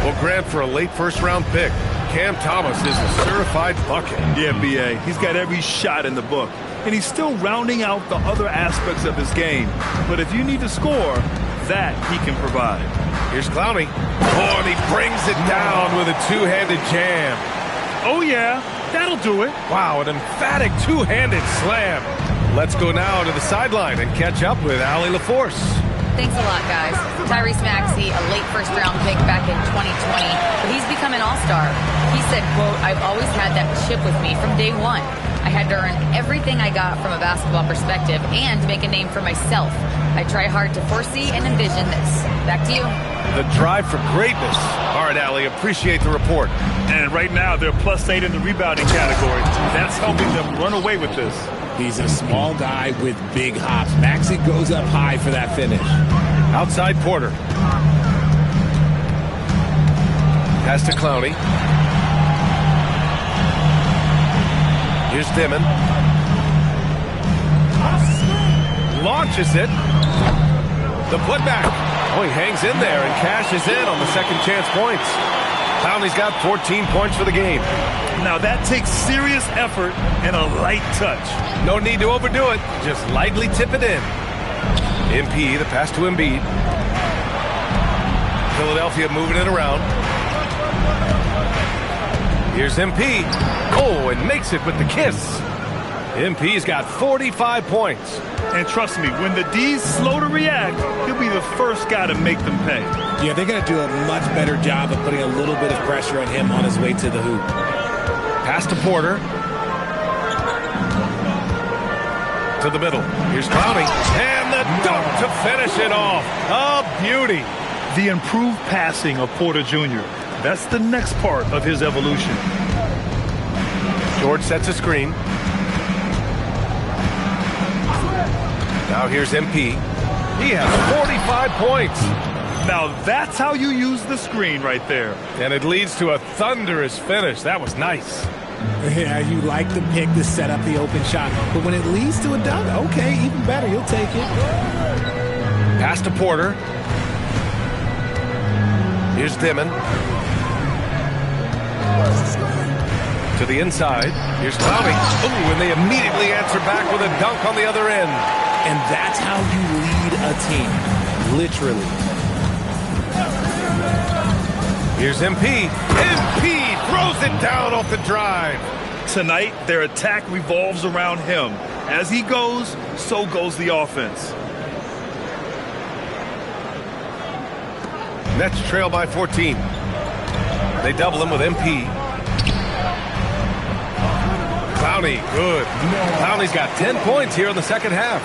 Well, Grant, for a late first-round pick, Cam Thomas is a certified bucket. Yeah, B.A. He's got every shot in the book. And he's still rounding out the other aspects of his game. But if you need to score, that he can provide. Here's Clowney. Oh, and he brings it down with a two-handed jam. Oh, yeah, that'll do it. Wow, an emphatic two-handed slam. Let's go now to the sideline and catch up with Allie LaForce. Thanks a lot, guys. Tyrese Maxey, a late first-round pick back in 2020, but he's become an all-star. He said, quote, "I've always had that chip with me from day one. I had to earn everything I got from a basketball perspective and make a name for myself. I try hard to foresee and envision this." Back to you. The drive for greatness. All right, Allie, appreciate the report. And right now, they're +8 in the rebounding category. That's helping them run away with this. He's a small guy with big hops. Maxey goes up high for that finish. Outside Porter. Pass to Clowney. Here's Dimon. Launches it. The putback. Oh, he hangs in there and cashes in on the second chance points. Clowney's got 14 points for the game. Now that takes serious effort and a light touch. No need to overdo it. Just lightly tip it in. MP, the pass to Embiid. Philadelphia moving it around. Here's MP. Oh, and makes it with the kiss. MP's got 45 points. And trust me, when the D's slow to react, he'll be the first guy to make them pay. Yeah, they're going to do a much better job of putting a little bit of pressure on him on his way to the hoop. Pass to Porter. To the middle. Here's Clowney. And the dunk to finish it off. A beauty. The improved passing of Porter Jr. That's the next part of his evolution. George sets a screen. Now here's MP. He has 45 points. Now that's how you use the screen right there. And it leads to a thunderous finish. That was nice. Yeah, you like the pick to set up the open shot. But when it leads to a dunk, okay, even better. You'll take it. Pass to Porter. Here's Dimon. To the inside. Here's Clowney. Ooh, and they immediately answer back with a dunk on the other end. And that's how you lead a team. Literally. Here's MP. MP throws it down off the drive. Tonight, their attack revolves around him. As he goes, so goes the offense. Nets trail by 14. They double him with MP. Clowney, good. Clowney's got 10 points here in the second half.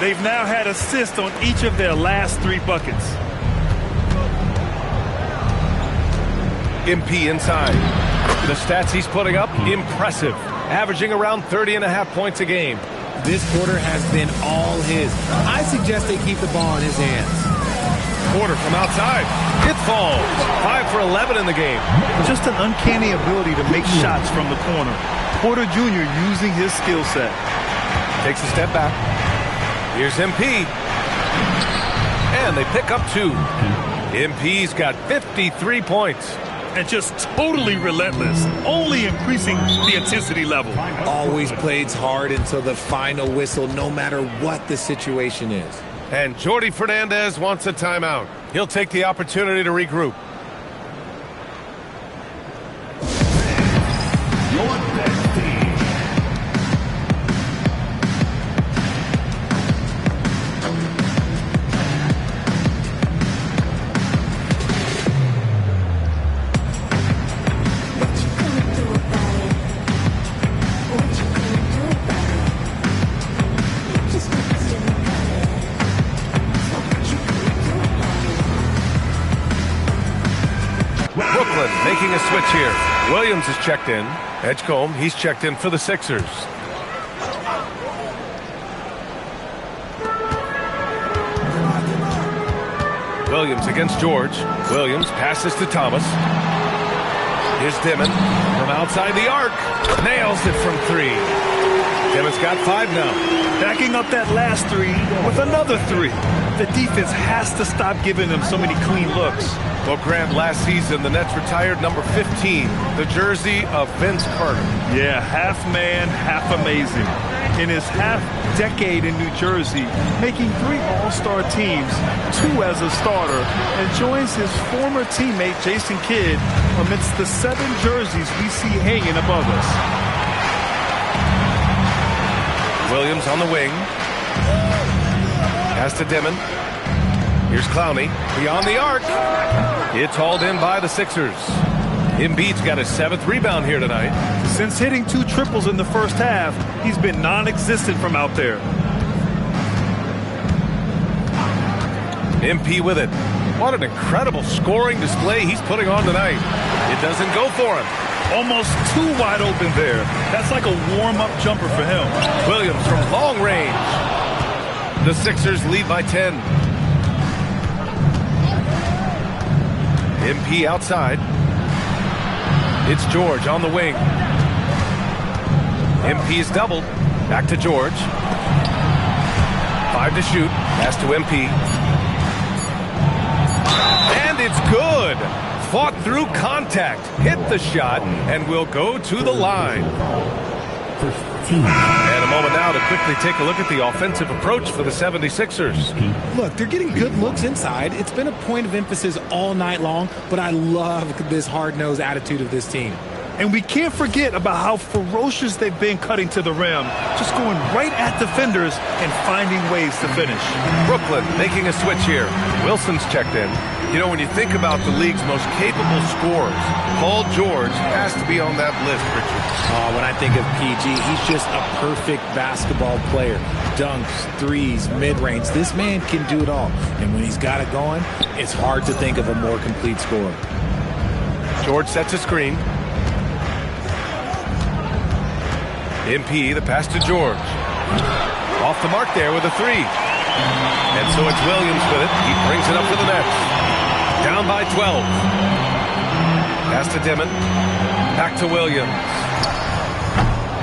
They've now had assists on each of their last 3 buckets. MP inside. The stats he's putting up, impressive. Averaging around 30.5 points a game. This quarter has been all his. I suggest they keep the ball in his hands. Porter from outside. It falls. 5 for 11 in the game. Just an uncanny ability to make shots from the corner. Porter Jr. using his skill set. Takes a step back. Here's MP. And they pick up 2. MP's got 53 points. And just totally relentless, only increasing the intensity level. Always plays hard until the final whistle, no matter what the situation is. And Jordi Fernandez wants a timeout. He'll take the opportunity to regroup. Your next team. Making a switch here. Williams is checked in. Edgecombe, he's checked in for the Sixers. Williams against George. Williams passes to Thomas. Here's Dimon from outside the arc. Nails it from 3. Dimon's got 5 now. Backing up that last 3 with another 3. The defense has to stop giving them so many clean looks. Well, Grant, last season, the Nets retired number 15, the jersey of Vince Carter. Yeah, half man, half amazing. In his half-decade in New Jersey, making 3 All-Star teams, 2 as a starter, and joins his former teammate Jason Kidd amidst the 7 jerseys we see hanging above us. Williams on the wing. Pass to Dimon. Here's Clowney. Beyond the arc. It's hauled in by the Sixers. Embiid's got his 7th rebound here tonight. Since hitting 2 triples in the first half, he's been non-existent from out there. MP with it. What an incredible scoring display he's putting on tonight. It doesn't go for him. Almost too wide open there. That's like a warm-up jumper for him. Williams from long range. The Sixers lead by 10. MP outside. It's George on the wing. MP's doubled. Back to George. 5 to shoot. Pass to MP. And it's good. Fought through contact. Hit the shot and will go to the line. And a moment now to quickly take a look at the offensive approach for the 76ers. Look, they're getting good looks inside. It's been a point of emphasis all night long, but I love this hard-nosed attitude of this team. And we can't forget about how ferocious they've been cutting to the rim, just going right at defenders and finding ways to finish. Brooklyn making a switch here. Wilson's checked in. You know, when you think about the league's most capable scorers, Paul George has to be on that list, Richard. When I think of PG, he's just a perfect basketball player. Dunks, threes, mid-range. This man can do it all. And when he's got it going, it's hard to think of a more complete scorer. George sets a screen. MP, the pass to George. Off the mark there with a three. And so it's Williams with it. He brings it up for the Nets. Down by 12. Pass to Dimon. Back to Williams.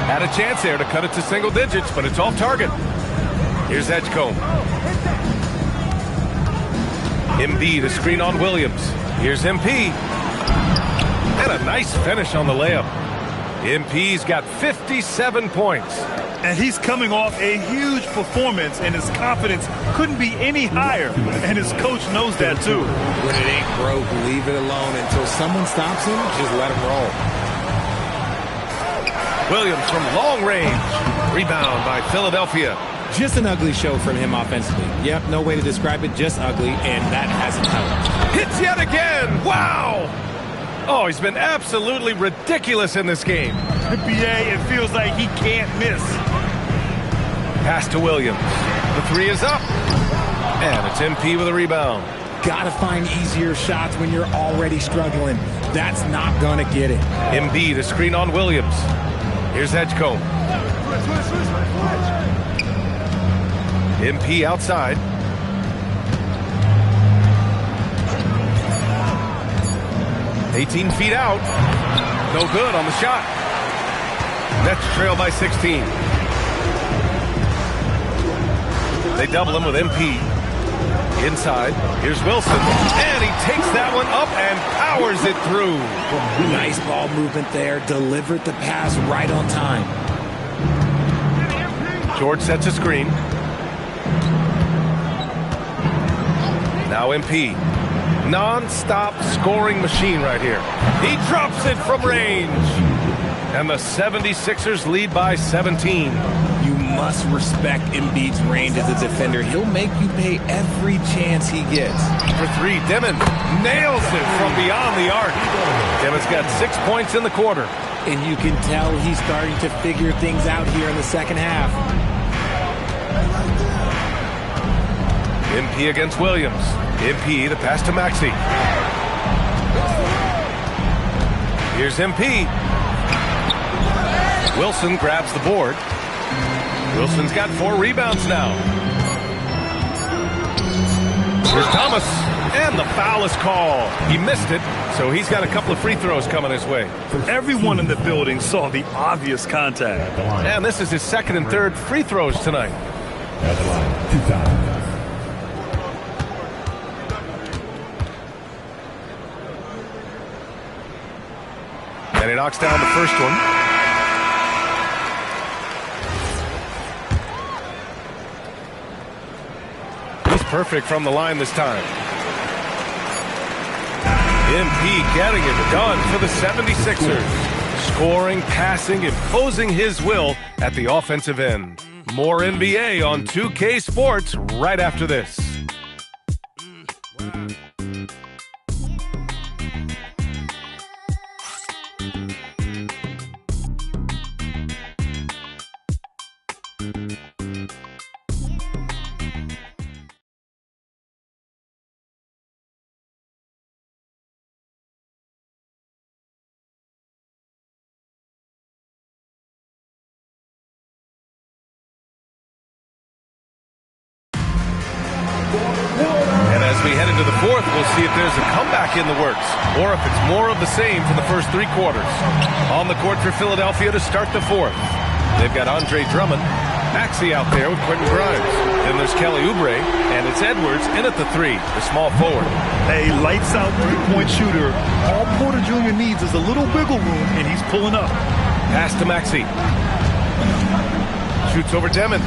Had a chance there to cut it to single digits, but it's off target. Here's Edgecombe. Embiid, a screen on Williams. Here's MP. And a nice finish on the layup. MP's got 57 points. And he's coming off a huge performance, and his confidence couldn't be any higher. And his coach knows that, too. When it ain't broke, leave it alone until someone stops him. Just let him roll. Williams from long range. Rebound by Philadelphia. Just an ugly show from him offensively. Yep, no way to describe it, just ugly, and that hasn't helped. Hits yet again. Wow. Oh, he's been absolutely ridiculous in this game. NBA, it feels like he can't miss. Pass to Williams. The three is up. And it's MP with a rebound. Gotta find easier shots when you're already struggling. That's not gonna get it. Embiid, a screen on Williams. Here's Edgecombe. MP outside. $18 feet out. No good on the shot. Nets trail by 16. They double him with MP. Inside. Here's Wilson. And he takes that one up and powers it through. Nice ball movement there. Delivered the pass right on time. George sets a screen. Now MP. Non-stop scoring machine right here. He drops it from range. And the 76ers lead by 17. You must respect Embiid's range as a defender. He'll make you pay every chance he gets. For three, Dimon nails it from beyond the arc. Dimon's got 6 points in the quarter. And you can tell he's starting to figure things out here in the second half. MP against Williams. MP, the pass to Maxey. Here's MP. Wilson grabs the board. Wilson's got 4 rebounds now. Here's Thomas. And the foul is called. He missed it, so he's got a couple of free throws coming his way. Everyone in the building saw the obvious contact. And this is his second and third free throws tonight. At the line, 2 times. And he knocks down the first one. He's perfect from the line this time. MP getting it done for the 76ers. Scoring, passing, imposing his will at the offensive end. More NBA on 2K Sports right after this. And as we head into the fourth, we'll see if there's a comeback in the works or if it's more of the same from the first 3 quarters. On the court for Philadelphia to start the fourth. They've got Andre Drummond, Maxey out there with Quentin Grimes. Then there's Kelly Oubre, and it's Edwards in at the 3, the small forward. A lights-out three-point shooter. All Porter Jr. needs is a little wiggle room, and he's pulling up. Pass to Maxey. Shoots over Demon.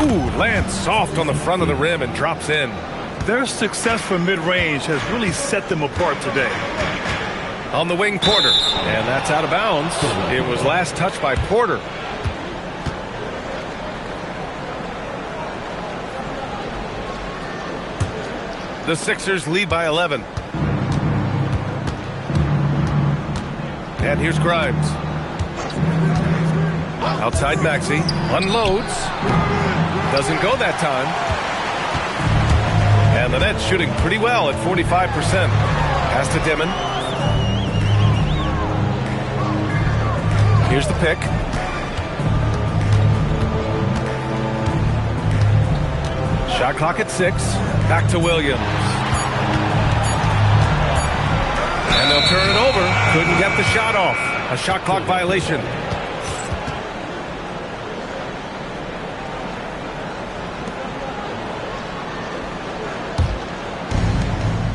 Ooh, lands soft on the front of the rim and drops in. Their success from mid-range has really set them apart today. On the wing, Porter. And that's out of bounds. It was last touched by Porter. The Sixers lead by 11. And here's Grimes. Outside Maxey. Unloads. Doesn't go that time. And the Nets shooting pretty well at 45%. Pass to Dimon. Here's the pick. Shot clock at 6. Back to Williams. And they'll turn it over. Couldn't get the shot off. A shot clock violation.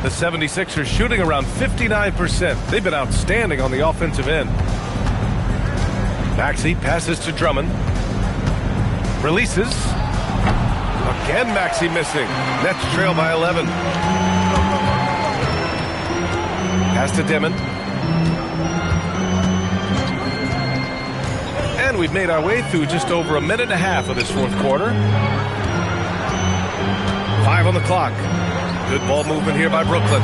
The 76ers shooting around 59%. They've been outstanding on the offensive end. Maxey passes to Drummond. Releases. Again, Maxey missing. Nets trail by 11. Pass to Dimon. And we've made our way through just over a minute and a half of this fourth quarter. 5 on the clock. Good ball movement here by Brooklyn.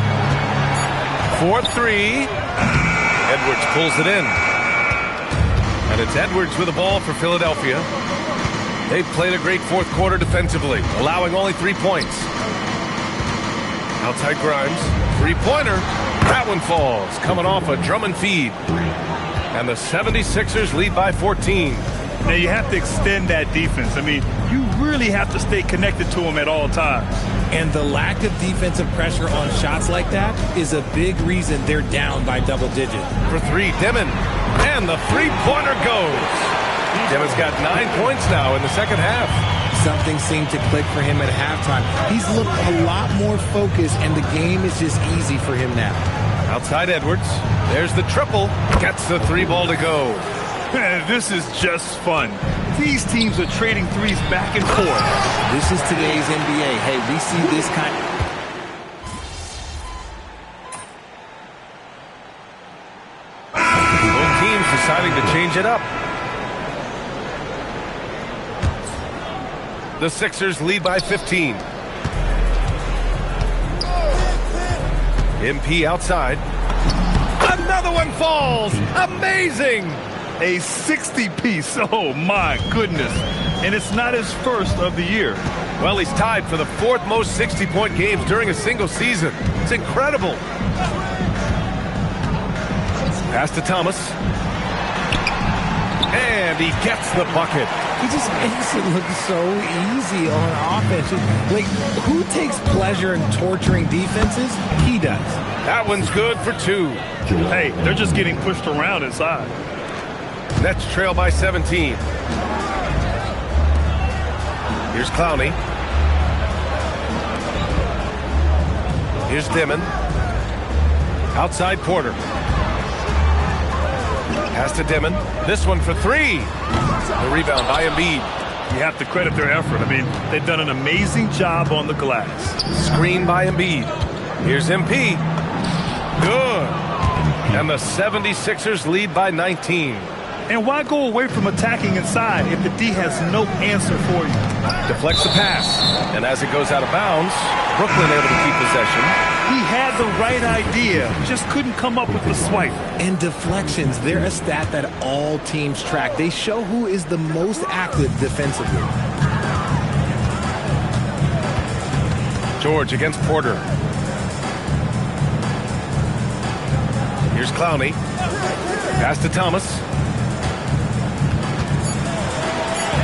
4-3. Edwards pulls it in. And it's Edwards with the ball for Philadelphia. They've played a great fourth quarter defensively, allowing only 3 points. Outside Grimes. Three-pointer. That one falls, coming off a Drummond feed. And the 76ers lead by 14. Now you have to extend that defense. I mean, you really have to stay connected to them at all times. And the lack of defensive pressure on shots like that is a big reason they're down by double digits. For 3, Dimon. And the three-pointer goes. Dimon's got 9 points now in the second half. Something seemed to click for him at halftime. He's looked a lot more focused, and the game is just easy for him now. Outside Edwards. There's the triple. Gets the 3-ball to go. Man, this is just fun. These teams are trading threes back and forth. This is today's NBA. Hey, we see this kind. Both teams deciding to change it up. The Sixers lead by 15. MP outside. Another one falls. Amazing. A 60-piece. Oh, my goodness. And it's not his first of the year. Well, he's tied for the 4th most 60-point games during a single season. It's incredible. Pass to Thomas. And he gets the bucket. He just makes it look so easy on offense. Like, who takes pleasure in torturing defenses? He does. That one's good for 2. Hey, they're just getting pushed around inside. Nets trail by 17. Here's Clowney. Here's Dimon. Outside Porter. Pass to Dimon. This one for 3. The rebound by Embiid. You have to credit their effort. I mean, they've done an amazing job on the glass. Screen by Embiid. Here's MP. Good. And the 76ers lead by 19. And why go away from attacking inside if the D has no answer for you? Deflects the pass. And as it goes out of bounds, Brooklyn able to keep possession. He had the right idea, just couldn't come up with the swipe. And deflections, they're a stat that all teams track. They show who is the most active defensively. George against Porter. Here's Clowney. Pass to Thomas.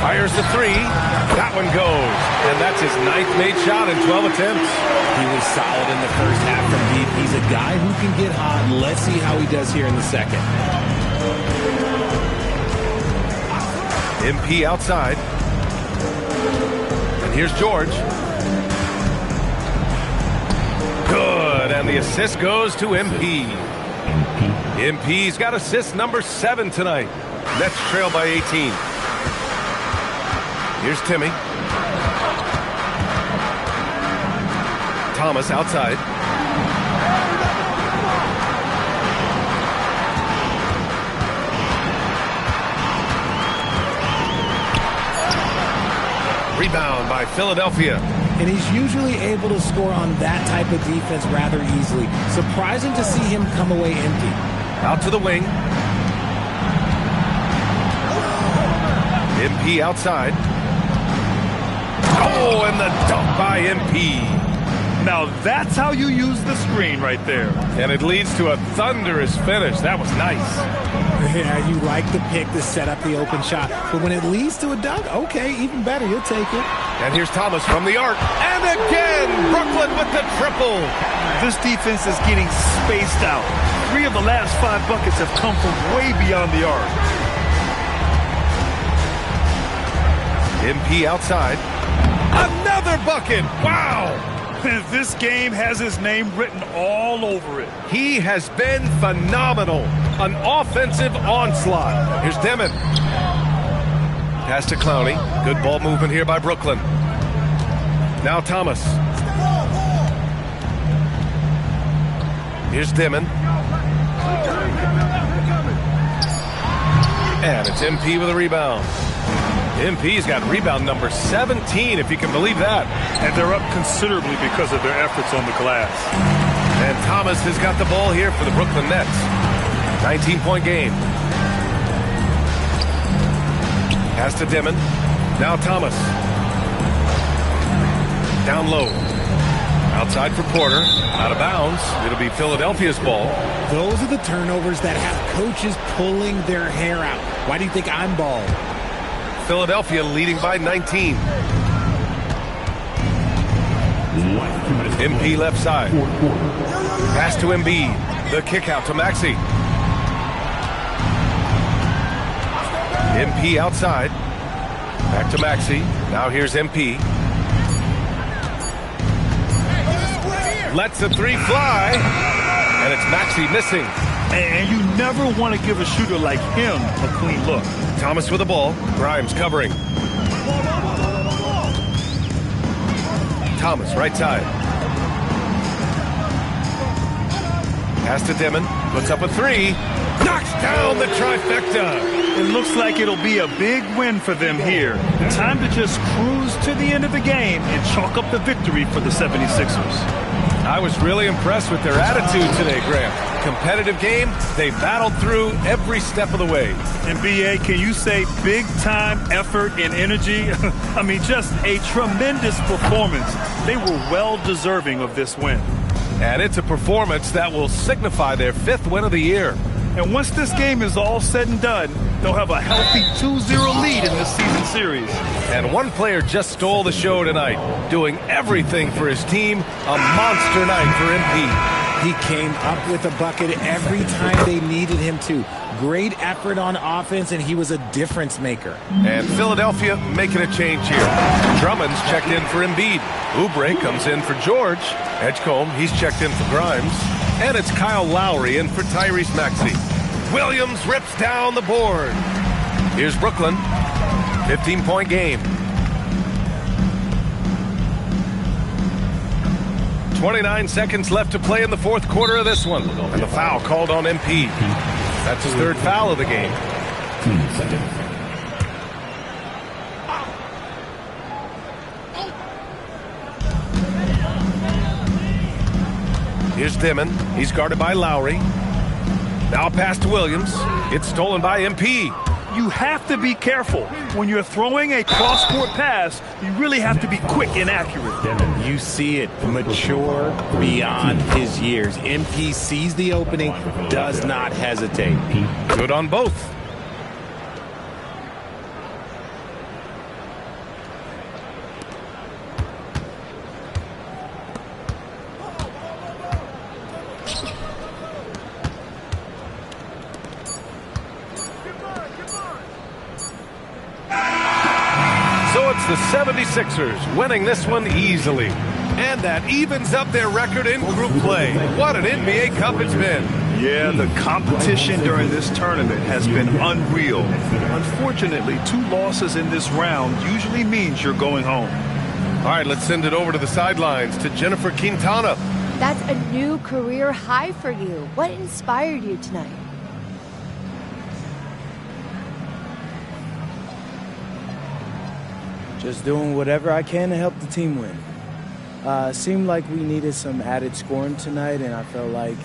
Fires the 3. That one goes. And that's his 9th made shot in 12 attempts. He was solid in the first half from deep. He's a guy who can get hot. Let's see how he does here in the second. MP outside. And here's George. Good. And the assist goes to MP. MP's got assist number 7 tonight. Nets trail by 18. Here's Timmy. Thomas outside. rebound by Philadelphia. And he's usually able to score on that type of defense rather easily. Surprising to see him come away empty. Out to the wing. MP outside. Oh, and the dunk by MP. Now that's how you use the screen right there. And it leads to a thunderous finish. That was nice. Yeah, you like the pick to set up the open shot. But when it leads to a dunk, okay, even better. You'll take it. And here's Thomas from the arc. And again, Brooklyn with the triple. This defense is getting spaced out. 3 of the last 5 buckets have come from way beyond the arc. MP outside. Another bucket. Wow. This game has his name written all over it. He has been phenomenal. An offensive onslaught. Here's Demon. Pass to Clowney. Good ball movement here by Brooklyn. Now Thomas. Here's Demon. And it's MP with a rebound. MP's got rebound number 17, if you can believe that. And they're up considerably because of their efforts on the glass. And Thomas has got the ball here for the Brooklyn Nets. 19-point game. Pass to Dimon. Now Thomas. Down low. Outside for Porter. Out of bounds. It'll be Philadelphia's ball. Those are the turnovers that have coaches pulling their hair out. Why do you think I'm bald? Philadelphia leading by 19. MP left side. Pass to Embiid. The kick out to Maxey. MP outside. Back to Maxey. Now here's MP. Lets the 3 fly. And it's Maxey missing. And you never want to give a shooter like him a clean look. Thomas with the ball. Grimes covering. Thomas, right side. Pass to Demon. Puts up a 3. Knocks down the trifecta. It looks like it'll be a big win for them here. Time to just cruise to the end of the game and chalk up the victory for the 76ers. I was really impressed with their attitude today, Graham. Competitive game, they battled through every step of the way. And BA, can you say big time effort and energy? I mean, just a tremendous performance. They were well deserving of this win. And it's a performance that will signify their 5th win of the year. And once this game is all said and done, they'll have a healthy 2-0 lead in this season series. And one player just stole the show tonight, doing everything for his team. A monster night for MP. He came up with a bucket every time they needed him to. Great effort on offense, and he was a difference maker. And Philadelphia making a change here. Drummond's checked in for Embiid. Oubre comes in for George. Edgecombe, he's checked in for Grimes. And it's Kyle Lowry in for Tyrese Maxey. Williams rips down the board. Here's Brooklyn. 15-point game. 29 seconds left to play in the 4th quarter of this one. And the foul called on MP. That's his 3rd foul of the game. 2 seconds. Here's Dimon. He's guarded by Lowry. Now a pass to Williams. It's stolen by MP. You have to be careful. When you're throwing a cross-court pass, you really have to be quick and accurate. You see it, mature beyond his years. MP sees the opening, does not hesitate. Good on both. The 76ers winning this one easily. And that evens up their record in group play. What an NBA Cup it's been. Yeah, the competition during this tournament has been unreal. Unfortunately, 2 losses in this round usually means you're going home. All right, let's send it over to the sidelines to Jennifer Quintana. That's a new career high for you. What inspired you tonight? Just doing whatever I can to help the team win. Seemed like we needed some added scoring tonight, and I felt like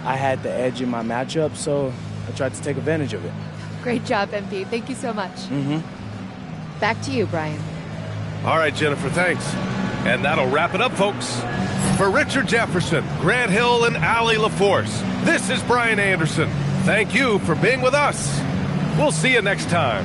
I had the edge in my matchup, so I tried to take advantage of it. Great job, MP. Thank you so much. Back to you, Brian. All right, Jennifer, thanks. And that'll wrap it up, folks. For Richard Jefferson, Grant Hill, and Allie LaForce, this is Brian Anderson. Thank you for being with us. We'll see you next time.